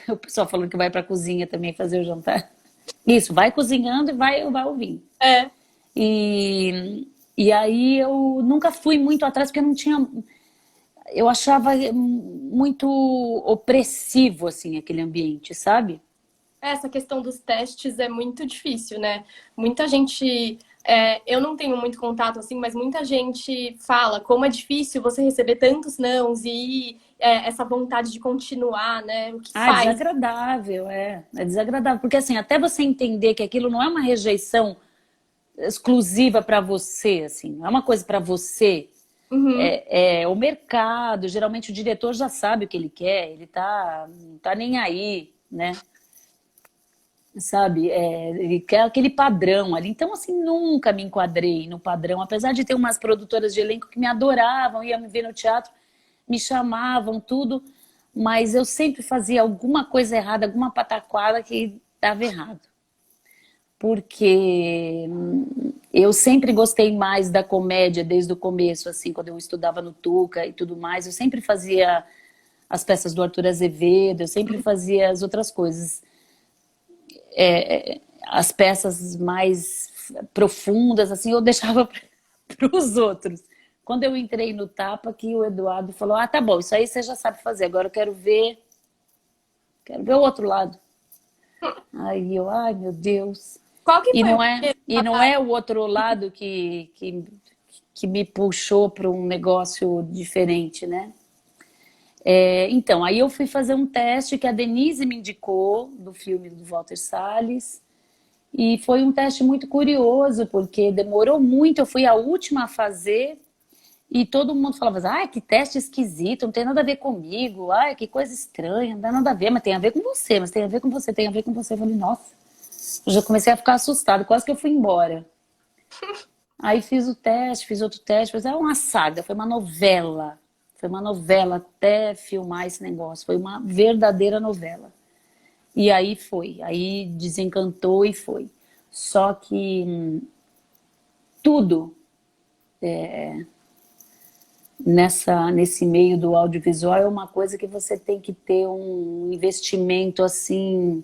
Speaker 2: O pessoal falando que vai para a cozinha também fazer o jantar. Isso, vai cozinhando e vai ouvindo.
Speaker 1: É,
Speaker 2: E aí eu nunca fui muito atrás, porque eu não tinha. Eu achava muito opressivo, assim, aquele ambiente, sabe?
Speaker 1: essa questão dos testes é muito difícil, né? Muita gente. Eu não tenho muito contato assim, mas muita gente fala como é difícil você receber tantos nãos e essa vontade de continuar, né? O que
Speaker 2: Ah, é
Speaker 1: faz?
Speaker 2: desagradável, é. É desagradável. Porque assim, até você entender que aquilo não é uma rejeição exclusiva para você, assim, não é uma coisa para você.
Speaker 1: Uhum.
Speaker 2: É o mercado, geralmente o diretor já sabe o que ele quer, ele não tá nem aí, né? Sabe? Ele quer aquele padrão ali. Então, assim, nunca me enquadrei no padrão, apesar de ter umas produtoras de elenco que me adoravam, iam me ver no teatro, me chamavam, tudo, mas eu sempre fazia alguma coisa errada, alguma pataquada que dava errado. Porque eu sempre gostei mais da comédia desde o começo, assim, quando eu estudava no Tuca e tudo mais, eu sempre fazia as peças do Arthur Azevedo, eu sempre fazia as outras coisas, as peças mais profundas, assim, eu deixava para os outros. Quando eu entrei no Tapa, que o Eduardo falou, ah, tá bom, isso aí você já sabe fazer, agora eu quero ver o outro lado. Aí eu, ai meu Deus.
Speaker 1: Qual que
Speaker 2: E
Speaker 1: foi o
Speaker 2: não é,
Speaker 1: primeiro
Speaker 2: e não
Speaker 1: trabalho?
Speaker 2: é o outro lado que me puxou para um negócio diferente, né? Então, aí eu fui fazer um teste que a Denise me indicou, do filme do Walter Salles, e foi um teste muito curioso, porque demorou muito, eu fui a última a fazer, e todo mundo falava assim, ah, que teste esquisito, não tem nada a ver comigo, ah, que coisa estranha, não tem nada a ver, mas tem a ver com você, mas tem a ver com você, tem a ver com você. Eu falei, nossa, eu já comecei a ficar assustada, quase que eu fui embora. Aí fiz o teste, fiz outro teste, mas é uma saga, foi uma novela. Foi uma novela até filmar esse negócio, foi uma verdadeira novela. E aí foi, aí desencantou e foi. Só que tudo nesse meio do audiovisual é uma coisa que você tem que ter um investimento assim.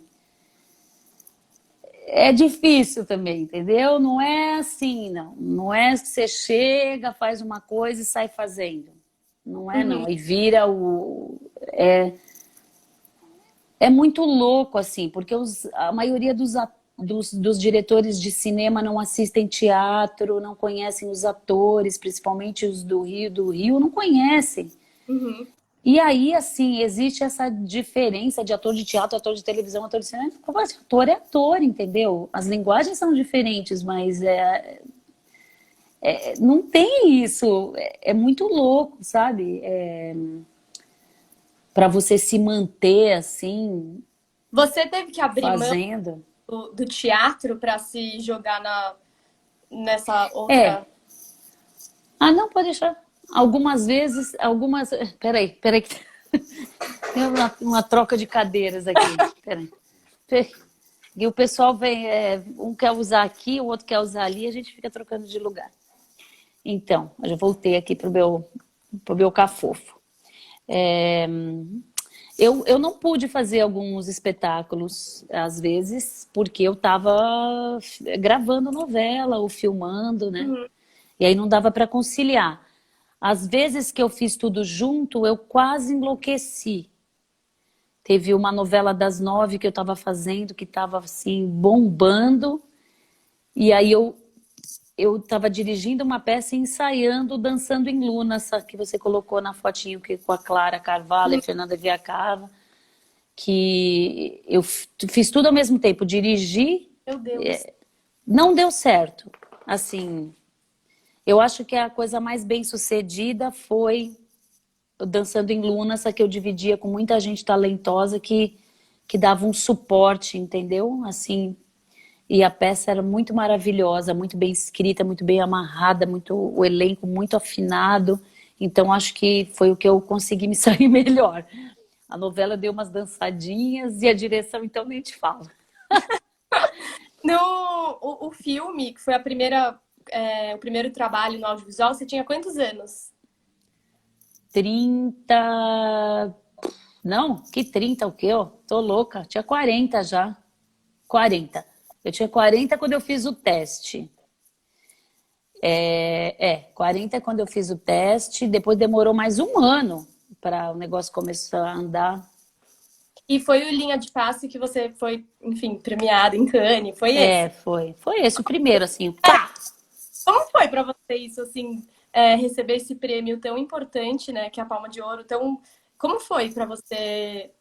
Speaker 2: É difícil também, entendeu? Não é assim, não. Não é que você chega, faz uma coisa e sai fazendo. Não é,
Speaker 1: Uhum.
Speaker 2: não. E vira o. É muito louco, assim, porque a maioria dos diretores de cinema não assistem teatro, não conhecem os atores, principalmente os do Rio não conhecem.
Speaker 1: Uhum.
Speaker 2: E aí, assim, existe essa diferença de ator de teatro, ator de televisão, ator de cinema. Ator é ator, entendeu? As linguagens são diferentes, mas não tem isso. É muito louco, sabe? Para você se manter assim,
Speaker 1: Você teve que abrir mão
Speaker 2: fazendo.
Speaker 1: do teatro para se jogar nessa
Speaker 2: É.
Speaker 1: outra.
Speaker 2: Ah, não, pode deixar. Algumas vezes, algumas. Peraí, que tem uma troca de cadeiras aqui. Peraí. E o pessoal vem, um quer usar aqui, o outro quer usar ali, a gente fica trocando de lugar. Então, eu já voltei aqui pro meu cafofo. É, eu não pude fazer alguns espetáculos, às vezes, porque eu estava gravando novela ou filmando, né?
Speaker 1: Uhum.
Speaker 2: E aí não dava para conciliar. Às vezes que eu fiz tudo junto, eu quase enlouqueci. Teve uma novela das 9 que eu estava fazendo, que estava assim, bombando. E aí eu estava dirigindo uma peça e ensaiando Dançando em Luna, essa que você colocou na fotinho que, com a Clara Carvalho e a Fernanda Viacava, que eu fiz tudo ao mesmo tempo, dirigi,
Speaker 1: Meu Deus.
Speaker 2: não deu certo. Assim, eu acho que a coisa mais bem sucedida foi o Dançando em Luna, essa que eu dividia com muita gente talentosa que dava um suporte, entendeu? Assim, e a peça era muito maravilhosa, muito bem escrita, muito bem amarrada, muito, o elenco muito afinado. Então acho que foi o que eu consegui me sair melhor. A novela deu umas dançadinhas e a direção então nem te falo.
Speaker 1: No, o filme, que foi o primeiro trabalho no audiovisual, você tinha quantos anos?
Speaker 2: 30. Não, que 30 o quê? Ó? Tô louca. Tinha 40 já. 40. Eu tinha 40 quando eu fiz o teste. 40 é quando eu fiz o teste. Depois demorou mais um ano para o negócio começar a andar.
Speaker 1: E foi o Linha de Passe que você foi, enfim, premiado em Cannes, foi esse?
Speaker 2: Foi. Foi esse o primeiro, assim. Pá!
Speaker 1: Como foi pra você isso, assim, receber esse prêmio tão importante, né, que é a Palma de Ouro, tão Como foi pra você,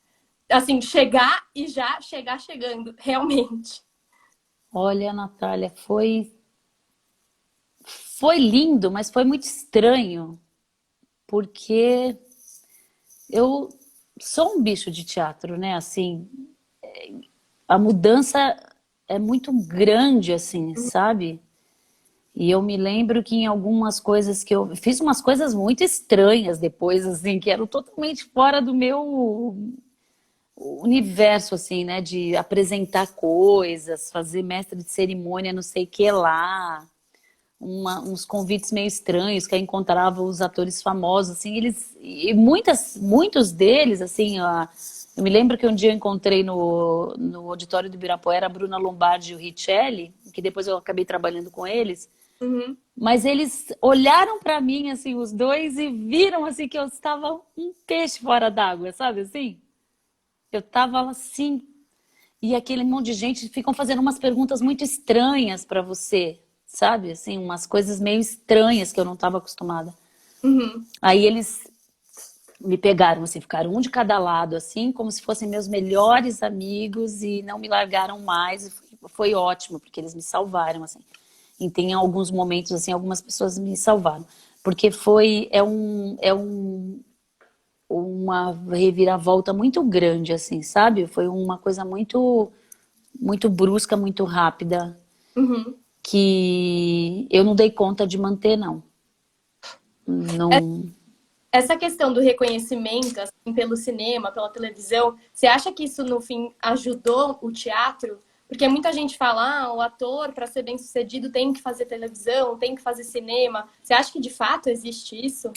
Speaker 1: assim, chegar e já chegar chegando, realmente?
Speaker 2: Olha, Natália, foi lindo, mas foi muito estranho, porque eu sou um bicho de teatro, né? Assim, a mudança é muito grande, assim, sabe? E eu me lembro que em algumas coisas que eu fiz umas coisas muito estranhas depois, assim, que eram totalmente fora do meu universo, assim, né? De apresentar coisas, fazer mestre de cerimônia, não sei o que lá, uns convites meio estranhos, que aí encontrava os atores famosos, assim, e muitos deles, assim, eu me lembro que um dia eu encontrei no auditório do Ibirapuera a Bruna Lombardi e o Richelli, que depois eu acabei trabalhando com eles,
Speaker 1: Uhum.
Speaker 2: mas eles olharam para mim, assim, os dois, e viram, assim, que eu estava um peixe fora d'água, sabe, assim? Eu estava assim, e aquele monte de gente ficam fazendo umas perguntas muito estranhas para você, sabe? Assim, umas coisas meio estranhas que eu não estava acostumada.
Speaker 1: Uhum.
Speaker 2: Aí eles me pegaram, assim, ficaram um de cada lado, assim, como se fossem meus melhores amigos e não me largaram mais. E foi ótimo, porque eles me salvaram, assim. E tem alguns momentos, assim, algumas pessoas me salvaram. Porque uma reviravolta muito grande, assim, sabe? Foi uma coisa muito brusca, muito rápida,
Speaker 1: Uhum.
Speaker 2: que eu não dei conta de manter, não. Não.
Speaker 1: Essa questão do reconhecimento, assim, pelo cinema, pela televisão, você acha que isso, no fim, ajudou o teatro? Porque muita gente fala, o ator, para ser bem-sucedido, tem que fazer televisão, tem que fazer cinema. Você acha que, de fato, existe isso?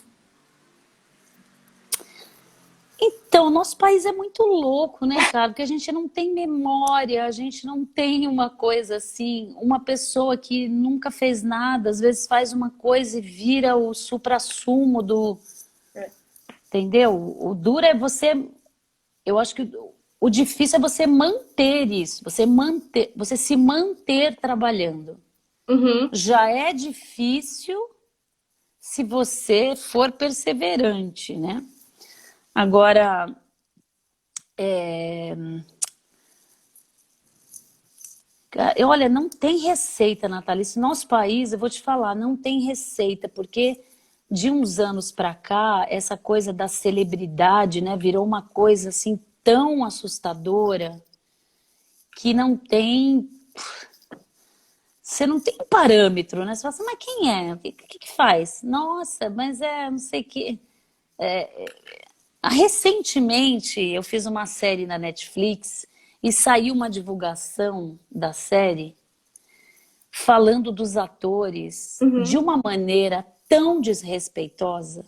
Speaker 2: Então, nosso país é muito louco, né, cara? Porque a gente não tem memória, a gente não tem uma coisa assim, uma pessoa que nunca fez nada, às vezes faz uma coisa e vira o suprassumo do,
Speaker 1: É.
Speaker 2: entendeu? O duro é você, eu acho que o difícil é você manter isso, você se manter trabalhando.
Speaker 1: Uhum.
Speaker 2: Já é difícil se você for perseverante, né? Agora, olha, não tem receita, Natália. Esse nosso país, eu vou te falar, não tem receita, porque de uns anos para cá, essa coisa da celebridade, né, virou uma coisa assim tão assustadora que não tem, você não tem um parâmetro, né? Você fala assim, mas quem é? O que faz? Nossa, mas não sei o que. Recentemente, eu fiz uma série na Netflix e saiu uma divulgação da série falando dos atores de
Speaker 1: Uhum.
Speaker 2: uma maneira tão desrespeitosa,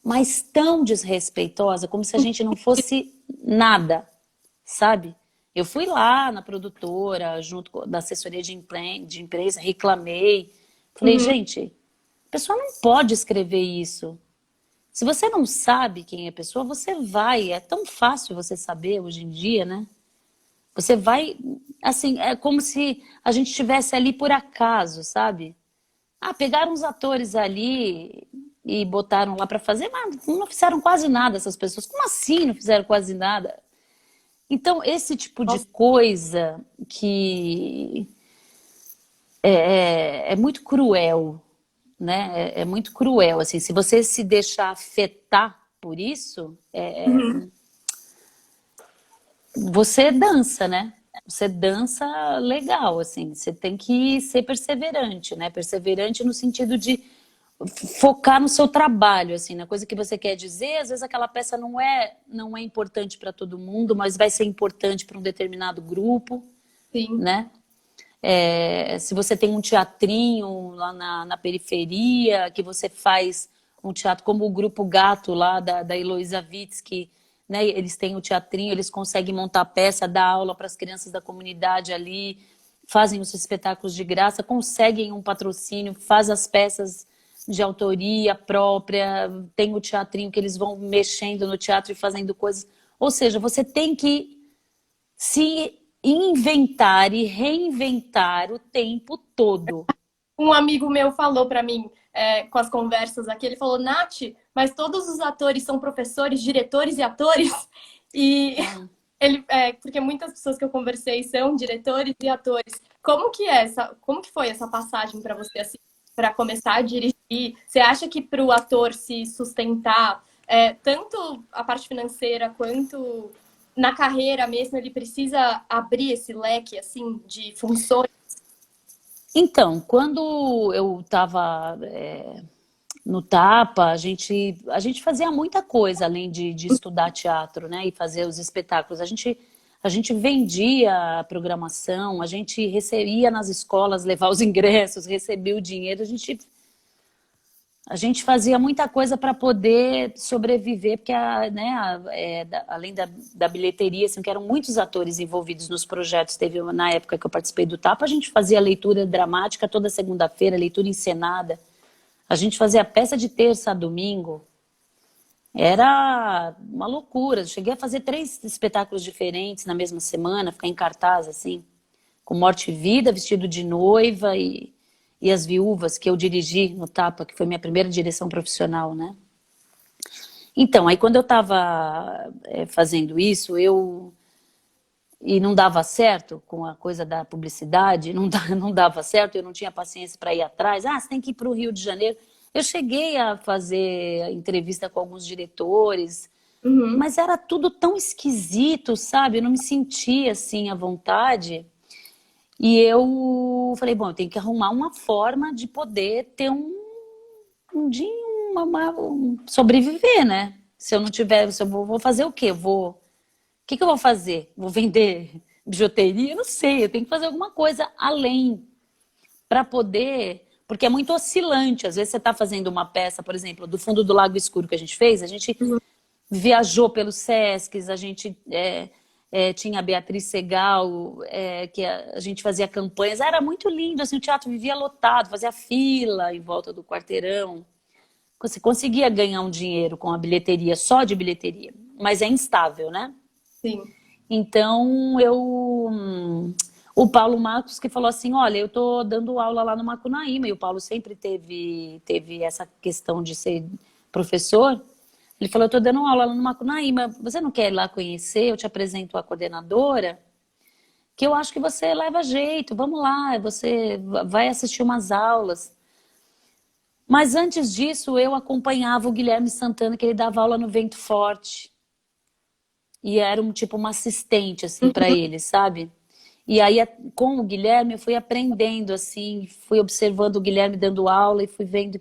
Speaker 2: mas tão desrespeitosa, como se a gente não fosse nada, sabe? Eu fui lá na produtora, junto da assessoria de imprensa, reclamei. Falei,
Speaker 1: Uhum.
Speaker 2: gente, a pessoa não pode escrever isso. Se você não sabe quem é a pessoa, você vai. É tão fácil você saber hoje em dia, né? Você vai, assim, é como se a gente estivesse ali por acaso, sabe? Ah, pegaram os atores ali e botaram lá para fazer, mas não fizeram quase nada essas pessoas. Como assim não fizeram quase nada? Então, esse tipo de
Speaker 1: Nossa.
Speaker 2: coisa que é muito cruel, né? É muito cruel, assim. Se você se deixar afetar por isso,
Speaker 1: Uhum.
Speaker 2: você dança, né? Você dança legal, assim. Você tem que ser perseverante, né? Perseverante no sentido de focar no seu trabalho, assim, na coisa que você quer dizer. Às vezes aquela peça não é importante para todo mundo, mas vai ser importante para um determinado grupo,
Speaker 1: Sim.
Speaker 2: né? Se você tem um teatrinho lá na periferia, que você faz um teatro como o Grupo Gato lá da Heloísa Witz, que, né, eles têm o teatrinho, eles conseguem montar peça, dar aula para as crianças da comunidade ali, fazem os espetáculos de graça, conseguem um patrocínio, faz as peças de autoria própria, tem o teatrinho que eles vão mexendo no teatro e fazendo coisas. Ou seja, você tem que se inventar e reinventar o tempo todo.
Speaker 1: Um amigo meu falou pra mim, com as conversas aqui, ele falou, Nath, mas todos os atores são professores, diretores e atores? E porque muitas pessoas que eu conversei são diretores e atores. Como que foi essa passagem para você, assim, para começar a dirigir? Você acha que para o ator se sustentar, tanto a parte financeira quanto na carreira mesmo, ele precisa abrir esse leque, assim, de funções?
Speaker 2: Então, quando eu estava no Tapa, a gente fazia muita coisa além de estudar teatro, né? E fazer os espetáculos. A gente vendia a programação, a gente recebia nas escolas, levar os ingressos, recebia o dinheiro, a gente fazia muita coisa para poder sobreviver, porque além da bilheteria, assim, que eram muitos atores envolvidos nos projetos, teve na época que eu participei do Tapa, a gente fazia leitura dramática toda segunda-feira, leitura encenada. A gente fazia peça de terça a domingo. Era uma loucura. Eu cheguei a fazer 3 espetáculos diferentes na mesma semana, ficar em cartaz, assim, com Morte e Vida, Vestido de Noiva e As Viúvas, que eu dirigi no Tapa, que foi minha primeira direção profissional, né? Então, aí quando eu estava fazendo isso, e não dava certo com a coisa da publicidade, não dava certo, eu não tinha paciência para ir atrás. Ah, você tem que ir para o Rio de Janeiro. Eu cheguei a fazer entrevista com alguns diretores,
Speaker 1: Uhum.
Speaker 2: mas era tudo tão esquisito, sabe? Eu não me sentia assim à vontade. E eu falei, bom, eu tenho que arrumar uma forma de poder ter um dia, sobreviver, né? Se eu não tiver, se eu vou fazer o quê? O que eu vou fazer? Vou vender bijuteria? Eu não sei, eu tenho que fazer alguma coisa além para poder, porque é muito oscilante. Às vezes você está fazendo uma peça, por exemplo, do Fundo do Lago Escuro que a gente fez, a gente viajou pelos Sescs, a gente tinha a Beatriz Segal, que a gente fazia campanhas, era muito lindo, assim, o teatro vivia lotado, fazia fila em volta do quarteirão. Você conseguia ganhar um dinheiro com a bilheteria, só de bilheteria, mas é instável, né?
Speaker 1: Sim.
Speaker 2: Então, o Paulo Marcos que falou assim, olha, eu tô dando aula lá no Macunaíma, e o Paulo sempre teve essa questão de ser professor. Ele falou, eu tô dando aula lá no Macunaíma, você não quer ir lá conhecer? Eu te apresento a coordenadora, que eu acho que você leva jeito, vamos lá, você vai assistir umas aulas. Mas antes disso, eu acompanhava o Guilherme Santana, que ele dava aula no Vento Forte. E era tipo uma assistente, assim, para ele, sabe? E aí, com o Guilherme, eu fui aprendendo, assim, fui observando o Guilherme dando aula e fui vendo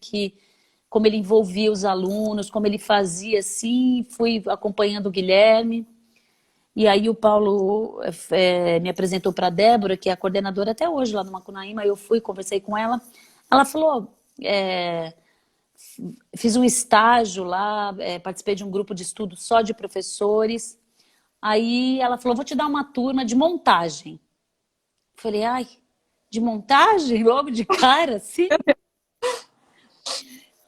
Speaker 2: como ele envolvia os alunos, como ele fazia, assim, fui acompanhando o Guilherme. E aí o Paulo me apresentou para a Débora, que é a coordenadora até hoje lá no Macunaíma. Eu fui, conversei com ela. Ela falou, fiz um estágio lá, participei de um grupo de estudo só de professores. Aí ela falou, vou te dar uma turma de montagem. Falei, ai, de montagem? Logo de cara, assim?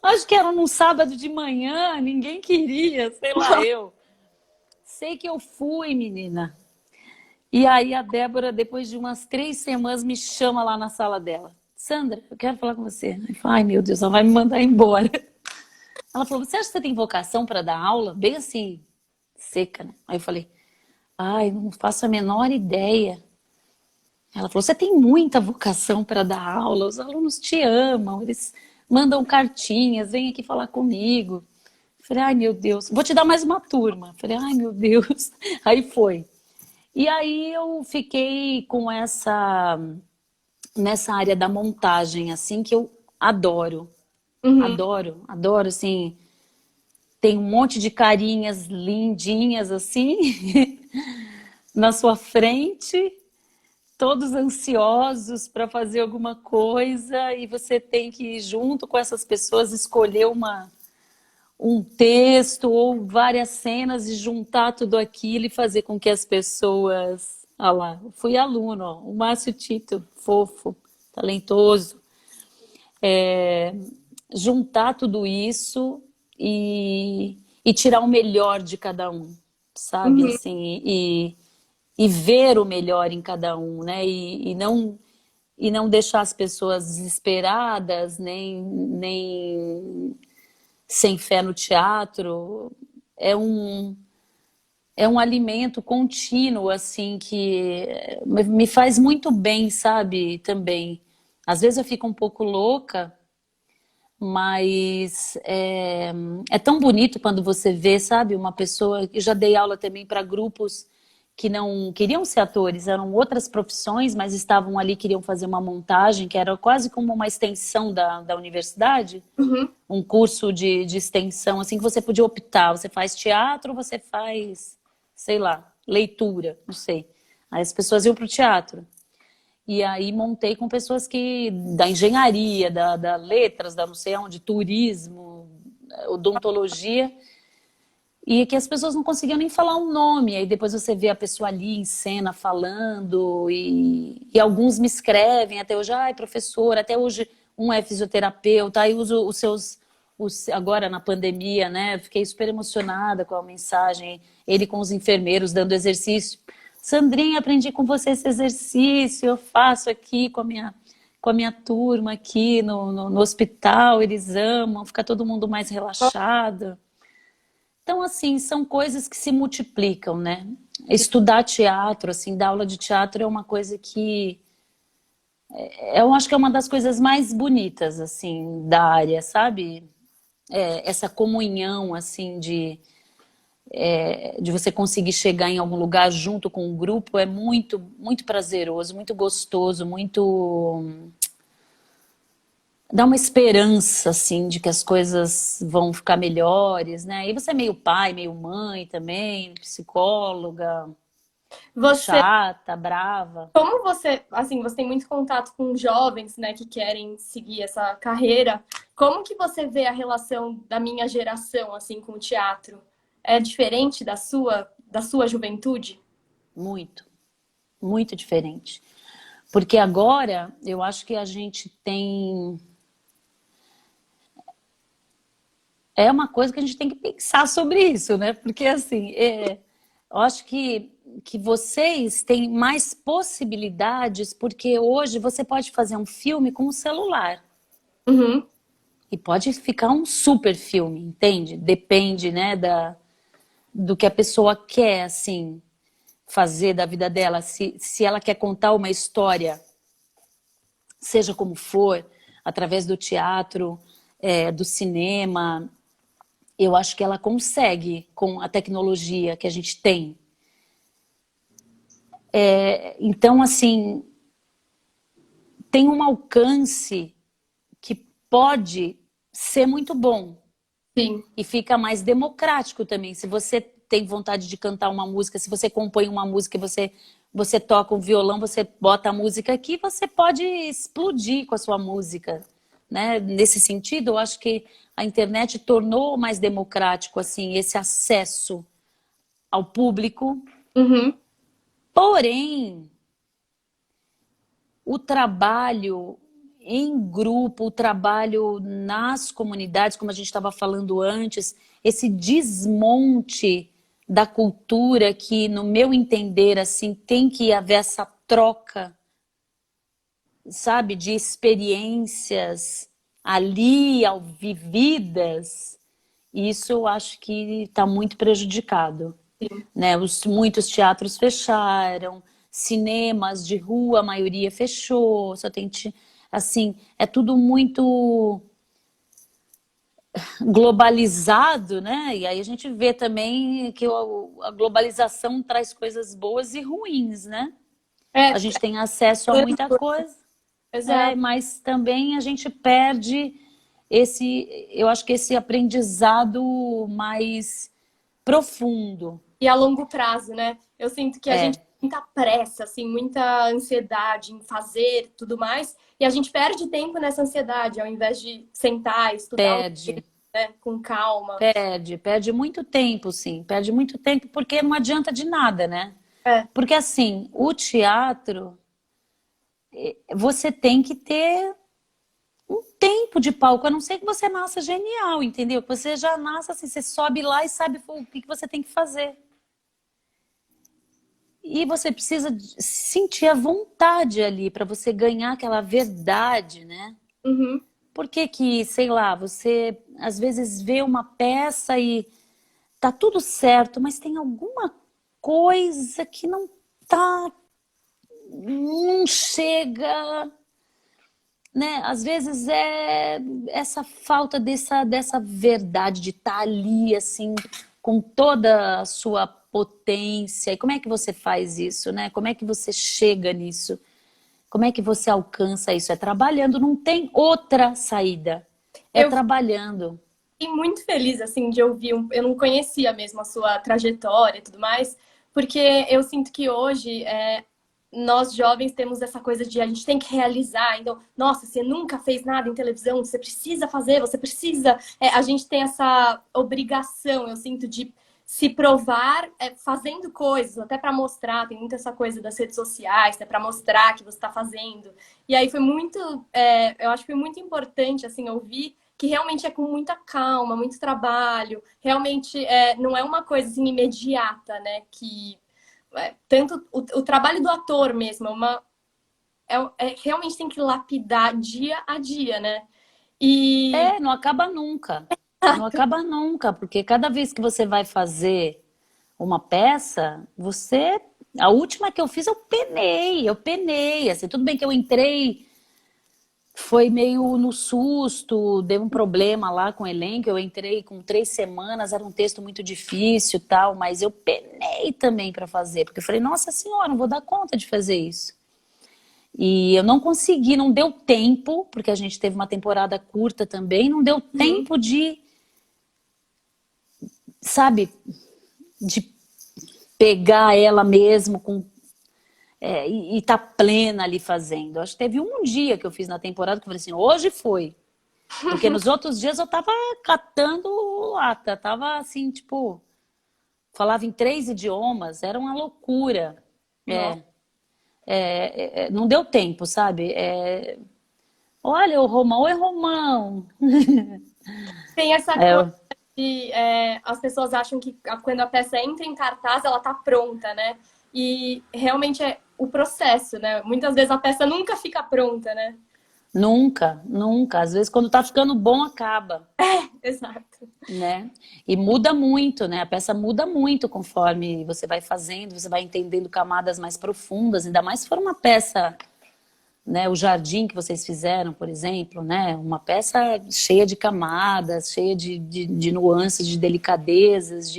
Speaker 2: Acho que era num sábado de manhã, ninguém queria, sei lá eu. Sei que eu fui, menina. E aí a Débora, depois de umas 3 semanas, me chama lá na sala dela. Sandra, eu quero falar com você. Eu falei, ai, meu Deus, ela vai me mandar embora. Ela falou, você acha que você tem vocação para dar aula? Bem assim, seca, né? Aí eu falei, ai, não faço a menor ideia. Ela falou, você tem muita vocação para dar aula, os alunos te amam, eles mandam cartinhas, vem aqui falar comigo. Eu falei, ai meu Deus, vou te dar mais uma turma. Eu falei, ai meu Deus. Aí foi. E aí eu fiquei com nessa área da montagem, assim, que eu adoro.
Speaker 1: Uhum.
Speaker 2: Adoro, adoro, assim. Tem um monte de carinhas lindinhas, assim, na sua frente, todos ansiosos para fazer alguma coisa, e você tem que, junto com essas pessoas, escolher um texto ou várias cenas e juntar tudo aquilo e fazer com que as pessoas... Ah lá, fui aluno, ó, o Márcio Tito, fofo, talentoso. Juntar tudo isso e tirar o melhor de cada um, sabe? Assim, e ver o melhor em cada um, né? E não e não deixar as pessoas desesperadas, nem sem fé no teatro. É é um alimento contínuo, assim, que me faz muito bem, sabe? Também. Às vezes eu fico um pouco louca, mas é tão bonito quando você vê, sabe? Uma pessoa. Eu já dei aula também para grupos que não queriam ser atores, eram outras profissões, mas estavam ali, queriam fazer uma montagem, que era quase como uma extensão da universidade,
Speaker 1: Uhum.
Speaker 2: um curso de extensão, assim, que você podia optar. Você faz teatro, você faz, sei lá, leitura, não sei. Aí as pessoas iam para o teatro. E aí montei com pessoas que da engenharia, da letras, da não sei onde, turismo, odontologia, e que as pessoas não conseguiam nem falar um nome. Aí depois você vê a pessoa ali em cena falando, e alguns me escrevem até hoje, ai, professor, até hoje um é fisioterapeuta, aí uso os seus. Agora na pandemia, né? Fiquei super emocionada com a mensagem, ele com os enfermeiros dando exercício. Sandrinha, aprendi com você esse exercício, eu faço aqui com a minha turma aqui no hospital, eles amam, fica todo mundo mais relaxado. Então, assim, são coisas que se multiplicam, né? Estudar teatro, assim, dar aula de teatro é uma coisa que eu acho que é uma das coisas mais bonitas, assim, da área, sabe? Essa comunhão, assim, de você conseguir chegar em algum lugar junto com um grupo é muito, muito prazeroso, muito gostoso, muito dá uma esperança, assim, de que as coisas vão ficar melhores, né? E você é meio pai, meio mãe também, psicóloga,
Speaker 1: Você,
Speaker 2: chata, brava.
Speaker 1: como você, assim, você tem muito contato com jovens, né, que querem seguir essa carreira. Como que você vê a relação da minha geração, assim, com o teatro? É diferente da sua juventude?
Speaker 2: Muito, muito diferente. Porque agora eu acho que a gente tem. É uma coisa que a gente tem que pensar sobre isso, né? Porque assim, eu acho que vocês têm mais possibilidades, porque hoje você pode fazer um filme com o celular.
Speaker 1: Uhum.
Speaker 2: E pode ficar um super filme, entende? Depende, né, do que a pessoa quer, assim, fazer da vida dela. Se ela quer contar uma história, seja como for, através do teatro, do cinema, eu acho que ela consegue com a tecnologia que a gente tem. Então, assim, tem um alcance que pode ser muito bom
Speaker 1: Sim.
Speaker 2: e fica mais democrático também. Se você tem vontade de cantar uma música, se você compõe uma música e você toca um violão, você bota a música aqui, você pode explodir com a sua música, né? Nesse sentido, eu acho que a internet tornou mais democrático assim esse acesso ao público.
Speaker 1: Uhum.
Speaker 2: Porém, o trabalho em grupo, o trabalho nas comunidades, como a gente estava falando antes, esse desmonte da cultura que, no meu entender, assim, tem que haver essa troca, sabe, de experiências ali, ao vividas, isso eu acho que está muito prejudicado,
Speaker 1: Sim.
Speaker 2: né? Muitos teatros fecharam, cinemas de rua, a maioria fechou, só tem, assim, é tudo muito globalizado, né? E aí a gente vê também que a globalização traz coisas boas e ruins, né? A
Speaker 1: É,
Speaker 2: gente tem acesso a muita coisa,
Speaker 1: exato.
Speaker 2: mas também a gente perde eu acho que esse aprendizado mais profundo.
Speaker 1: E a longo prazo, né? Eu sinto que a gente
Speaker 2: É,
Speaker 1: tem muita pressa, assim, muita ansiedade em fazer tudo mais, e a gente perde tempo nessa ansiedade, ao invés de sentar, estudar,
Speaker 2: perde.
Speaker 1: né, com calma.
Speaker 2: Perde muito tempo, sim. Perde muito tempo porque não adianta de nada, né?
Speaker 1: É,
Speaker 2: Porque assim, o teatro, você tem que ter um tempo de palco, a não ser que você nasça genial, entendeu? Que você já nasce assim, você sobe lá e sabe o que você tem que fazer. E você precisa sentir a vontade ali para você ganhar aquela verdade, né?
Speaker 1: Uhum.
Speaker 2: Por que que, sei lá, você às vezes vê uma peça e tá tudo certo, mas tem alguma coisa que tá, não chega, né? Às vezes é essa falta dessa verdade de estar ali, assim, com toda a sua potência. E como é que você faz isso, né? Como é que você chega nisso? Como é que você alcança isso? É trabalhando, não tem outra saída. É
Speaker 1: Eu
Speaker 2: trabalhando.
Speaker 1: fiquei muito feliz, assim, de ouvir. Eu não conhecia mesmo a sua trajetória e tudo mais, porque eu sinto que hoje nós jovens temos essa coisa de a gente tem que realizar. Então, nossa, você nunca fez nada em televisão, você precisa fazer, você precisa. A gente tem essa obrigação, eu sinto, de se provar fazendo coisas, até para mostrar. Tem muita essa coisa das redes sociais, né, para mostrar que você está fazendo. E aí foi muito, eu acho que foi muito importante, assim, ouvir que realmente é com muita calma, muito trabalho, realmente não é uma coisa assim, imediata, né? Que tanto o trabalho do ator mesmo realmente tem que lapidar dia a dia, né? E
Speaker 2: É, não acaba nunca. Não acaba nunca, porque cada vez que você vai fazer uma peça, você. A última que eu fiz, eu penei. Assim, tudo bem que eu entrei, foi meio no susto, deu um problema lá com o elenco. Eu entrei com 3 semanas, era um texto muito difícil, tal, mas eu penei também para fazer, porque eu falei, nossa senhora, não vou dar conta de fazer isso. E eu não consegui, não deu tempo, porque a gente teve uma temporada curta também, não deu
Speaker 1: uhum,
Speaker 2: tempo de, sabe, de pegar ela mesmo e tá plena ali fazendo. Acho que teve um dia que eu fiz na temporada que eu falei assim, hoje foi. Porque nos outros dias eu tava catando lata, tava assim, tipo, falava em 3 idiomas, era uma loucura.
Speaker 1: nossa,
Speaker 2: É, não deu tempo, sabe? Olha, o Romão é Romão.
Speaker 1: tem essa coisa
Speaker 2: É,
Speaker 1: de as pessoas acham que quando a peça entra em cartaz, ela tá pronta, né? E realmente é o processo, né? Muitas vezes a peça nunca fica pronta, né?
Speaker 2: nunca, nunca. Às vezes, quando tá ficando bom, acaba,
Speaker 1: Exato.
Speaker 2: né? E muda muito, né? A peça muda muito conforme você vai fazendo, você vai entendendo camadas mais profundas, ainda mais se for uma peça, né? O Jardim que vocês fizeram, por exemplo, né? Uma peça cheia de camadas, cheia de nuances, de delicadezas,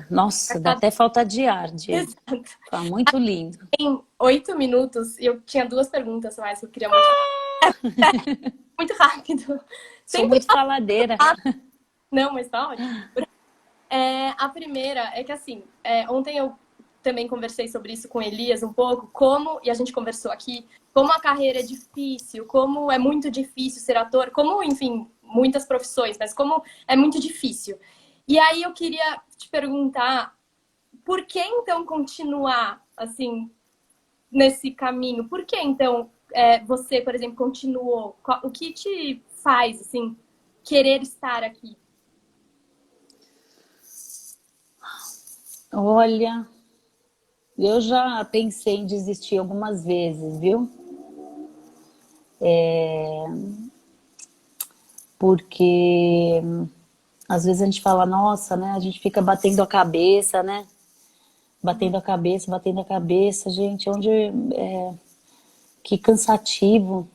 Speaker 2: Nossa, dá até falta de ar,
Speaker 1: Exato.
Speaker 2: Tá muito lindo.
Speaker 1: Em 8 minutos, eu tinha duas perguntas mais que eu queria muito. Muito rápido.
Speaker 2: Sou
Speaker 1: Sempre
Speaker 2: muito faladeira.
Speaker 1: não, mas tá ótimo. A primeira é que, assim, ontem eu também conversei sobre isso com Elias um pouco, e a gente conversou aqui, como a carreira é difícil, como é muito difícil ser ator, como, enfim, muitas profissões, mas como é muito difícil. E aí eu queria te perguntar, por que então continuar, assim, nesse caminho? Por que então você, por exemplo, continuou? O que te faz, assim, querer estar aqui?
Speaker 2: Olha, eu já pensei em desistir algumas vezes, viu? Porque às vezes a gente fala, nossa, né? A gente fica batendo a cabeça, né? Batendo a cabeça, gente, que cansativo.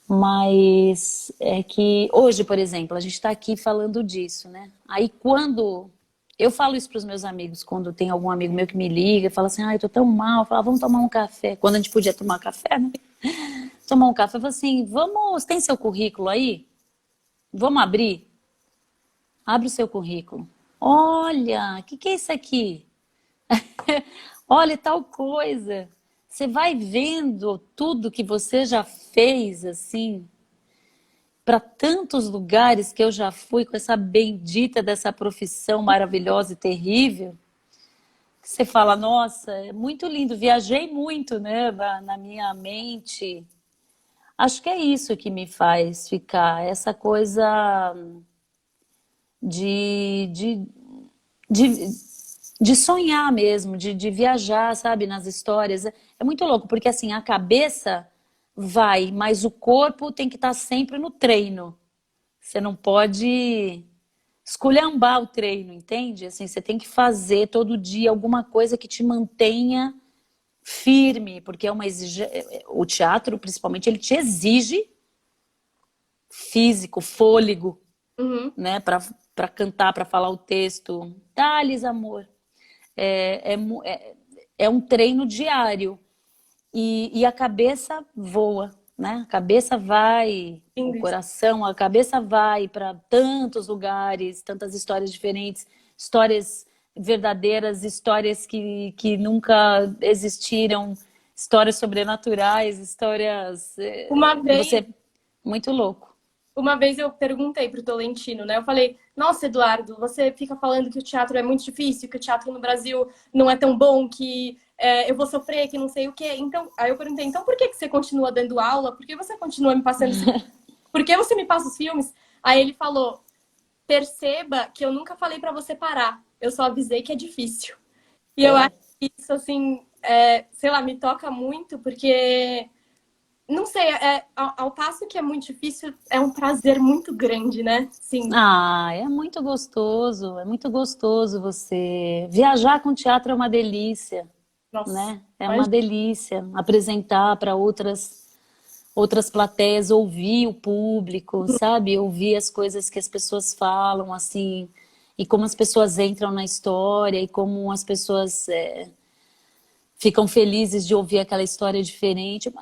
Speaker 2: Mas é que hoje, por exemplo, a gente está aqui falando disso, né? Aí quando eu falo isso para os meus amigos, quando tem algum amigo meu que me liga e fala assim, ah, eu tô tão mal, eu falo, vamos tomar um café. Quando a gente podia tomar café, né? Tomar um café, eu falo assim, vamos, tem seu currículo aí? Vamos abrir? Abre o seu currículo. Olha, o que é isso aqui? Olha, tal coisa. Você vai vendo tudo que você já fez, assim, para tantos lugares que eu já fui com essa bendita dessa profissão maravilhosa e terrível, que você fala, nossa, é muito lindo, viajei muito, né, na minha mente. Acho que é isso que me faz ficar, essa coisa de, de, de de sonhar mesmo, de viajar, sabe, nas histórias. É muito louco, porque assim, a cabeça vai, mas o corpo tem que estar sempre no treino. Você não pode esculhambar o treino, entende? Assim, você tem que fazer todo dia alguma coisa que te mantenha firme, porque é uma o teatro, principalmente, ele te exige físico, fôlego,
Speaker 1: Uhum.
Speaker 2: né, para cantar, para falar o texto. Thales, amor. É um treino diário e a cabeça voa, né? A cabeça vai, o
Speaker 1: Lindo isso.
Speaker 2: coração, a cabeça vai para tantos lugares, tantas histórias diferentes, histórias verdadeiras, histórias que nunca existiram, histórias sobrenaturais, histórias
Speaker 1: Uma
Speaker 2: que
Speaker 1: vez
Speaker 2: você muito louco.
Speaker 1: Uma vez eu perguntei pro Tolentino, né? Eu falei, nossa, Eduardo, você fica falando que o teatro é muito difícil, que o teatro no Brasil não é tão bom, que eu vou sofrer, que não sei o quê. Então, aí eu perguntei, então por que você continua dando aula? Por que você continua me passando esse... Por que você me passa os filmes? Aí ele falou, perceba que eu nunca falei para você parar. Eu só avisei que é difícil. E eu acho
Speaker 2: É.
Speaker 1: que isso, assim, sei lá, me toca muito, porque não sei, ao passo que é muito difícil, é um prazer muito grande, né? Sim,
Speaker 2: Ah, é muito gostoso você viajar com teatro é uma delícia,
Speaker 1: nossa.
Speaker 2: né? É uma
Speaker 1: Mas,
Speaker 2: delícia apresentar para outras plateias, ouvir o público, sabe? Ouvir as coisas que as pessoas falam, assim, e como as pessoas entram na história e como as pessoas ficam felizes de ouvir aquela história diferente.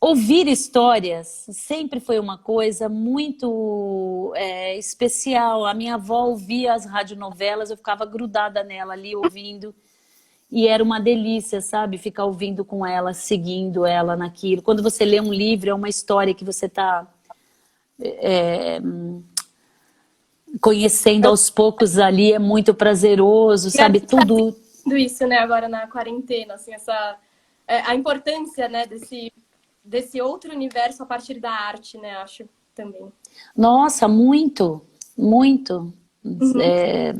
Speaker 2: Ouvir histórias sempre foi uma coisa muito especial. A minha avó ouvia as radionovelas, eu ficava grudada nela ali ouvindo. E era uma delícia, sabe? Ficar ouvindo com ela, seguindo ela naquilo. Quando você lê um livro, é uma história que você está conhecendo aos poucos ali, é muito prazeroso,
Speaker 1: e a
Speaker 2: sabe?
Speaker 1: gente tá
Speaker 2: Tudo.
Speaker 1: sentindo isso, né, agora na quarentena, assim, a importância, né, desse outro universo a partir da arte, né, acho, também.
Speaker 2: Nossa, muito, muito.
Speaker 1: Uhum.
Speaker 2: É,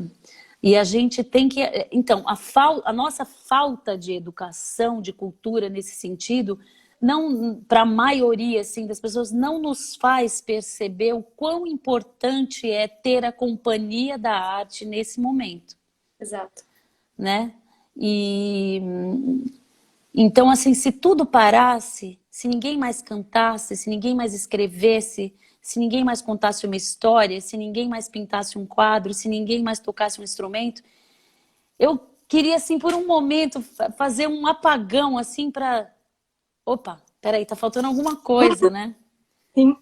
Speaker 2: e a gente tem que. Então, a nossa falta de educação, de cultura nesse sentido, não, para a maioria assim, das pessoas, não nos faz perceber o quão importante é ter a companhia da arte nesse momento,
Speaker 1: Exato.
Speaker 2: né? E então, assim, se tudo parasse, se ninguém mais cantasse, se ninguém mais escrevesse, se ninguém mais contasse uma história, se ninguém mais pintasse um quadro, se ninguém mais tocasse um instrumento, eu queria, assim, por um momento, fazer um apagão, assim, para... Opa, peraí, tá faltando alguma coisa, né?
Speaker 1: Sim.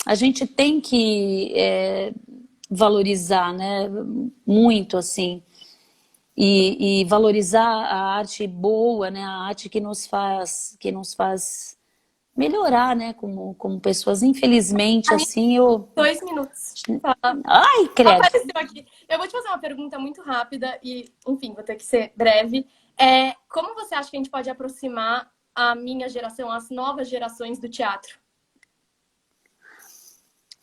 Speaker 2: A gente tem que valorizar, né? Muito, assim. E valorizar a arte boa, né? A arte que nos faz melhorar, né? Como pessoas. Infelizmente,
Speaker 1: Aí,
Speaker 2: assim, eu...
Speaker 1: 2 minutos.
Speaker 2: Ai, credo!
Speaker 1: Apareceu aqui. Eu vou te fazer uma pergunta muito rápida e, enfim, vou ter que ser breve. Como você acha que a gente pode aproximar a minha geração, as novas gerações do teatro?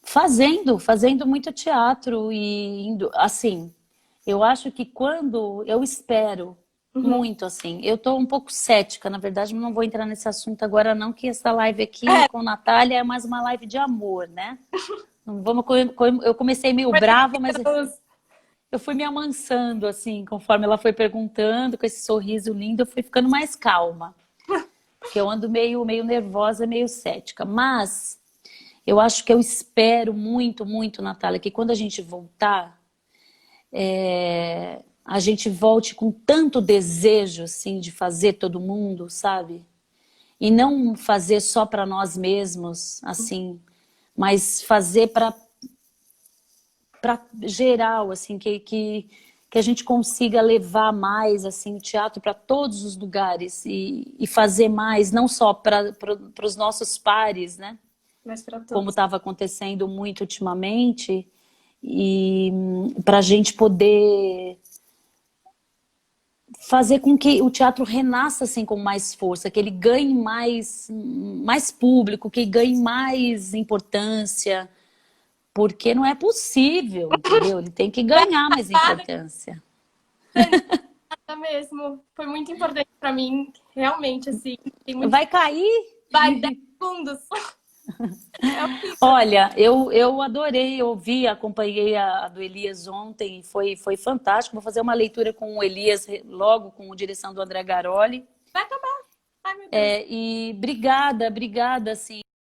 Speaker 2: Fazendo muito teatro e indo, assim, eu acho que quando eu espero
Speaker 1: Uhum.
Speaker 2: muito, assim, eu tô um pouco cética, na verdade, mas não vou entrar nesse assunto agora não, que essa live aqui
Speaker 1: É,
Speaker 2: com Natália é mais uma live de amor, né? Não vamos, eu comecei meio
Speaker 1: mas
Speaker 2: brava, mas
Speaker 1: estamos-
Speaker 2: eu fui me amansando, assim, conforme ela foi perguntando, com esse sorriso lindo, eu fui ficando mais calma, porque eu ando meio nervosa, meio cética, mas eu acho que eu espero muito, muito, Natália, que quando a gente voltar, a gente volte com tanto desejo, assim, de fazer todo mundo, sabe? E não fazer só para nós mesmos, assim, mas fazer para geral, assim, que a gente consiga levar mais, assim, o teatro para todos os lugares e fazer mais, não só para os nossos pares, né?
Speaker 1: Mas para
Speaker 2: Como
Speaker 1: todos.
Speaker 2: estava acontecendo muito ultimamente, e para a gente poder fazer com que o teatro renasça assim com mais força, que ele ganhe mais público, que ganhe mais importância, porque não é possível, entendeu? Ele tem que ganhar mais importância.
Speaker 1: Tá mesmo. Foi muito importante pra mim, realmente, assim. Tem muito...
Speaker 2: Vai cair?
Speaker 1: Vai, 10 segundos. É horrível.
Speaker 2: Olha, eu adorei ouvir, acompanhei a do Elias ontem, foi fantástico. Vou fazer uma leitura com o Elias logo, com a direção do André Garoli.
Speaker 1: Vai acabar. Ai, meu Deus.
Speaker 2: E obrigada, assim.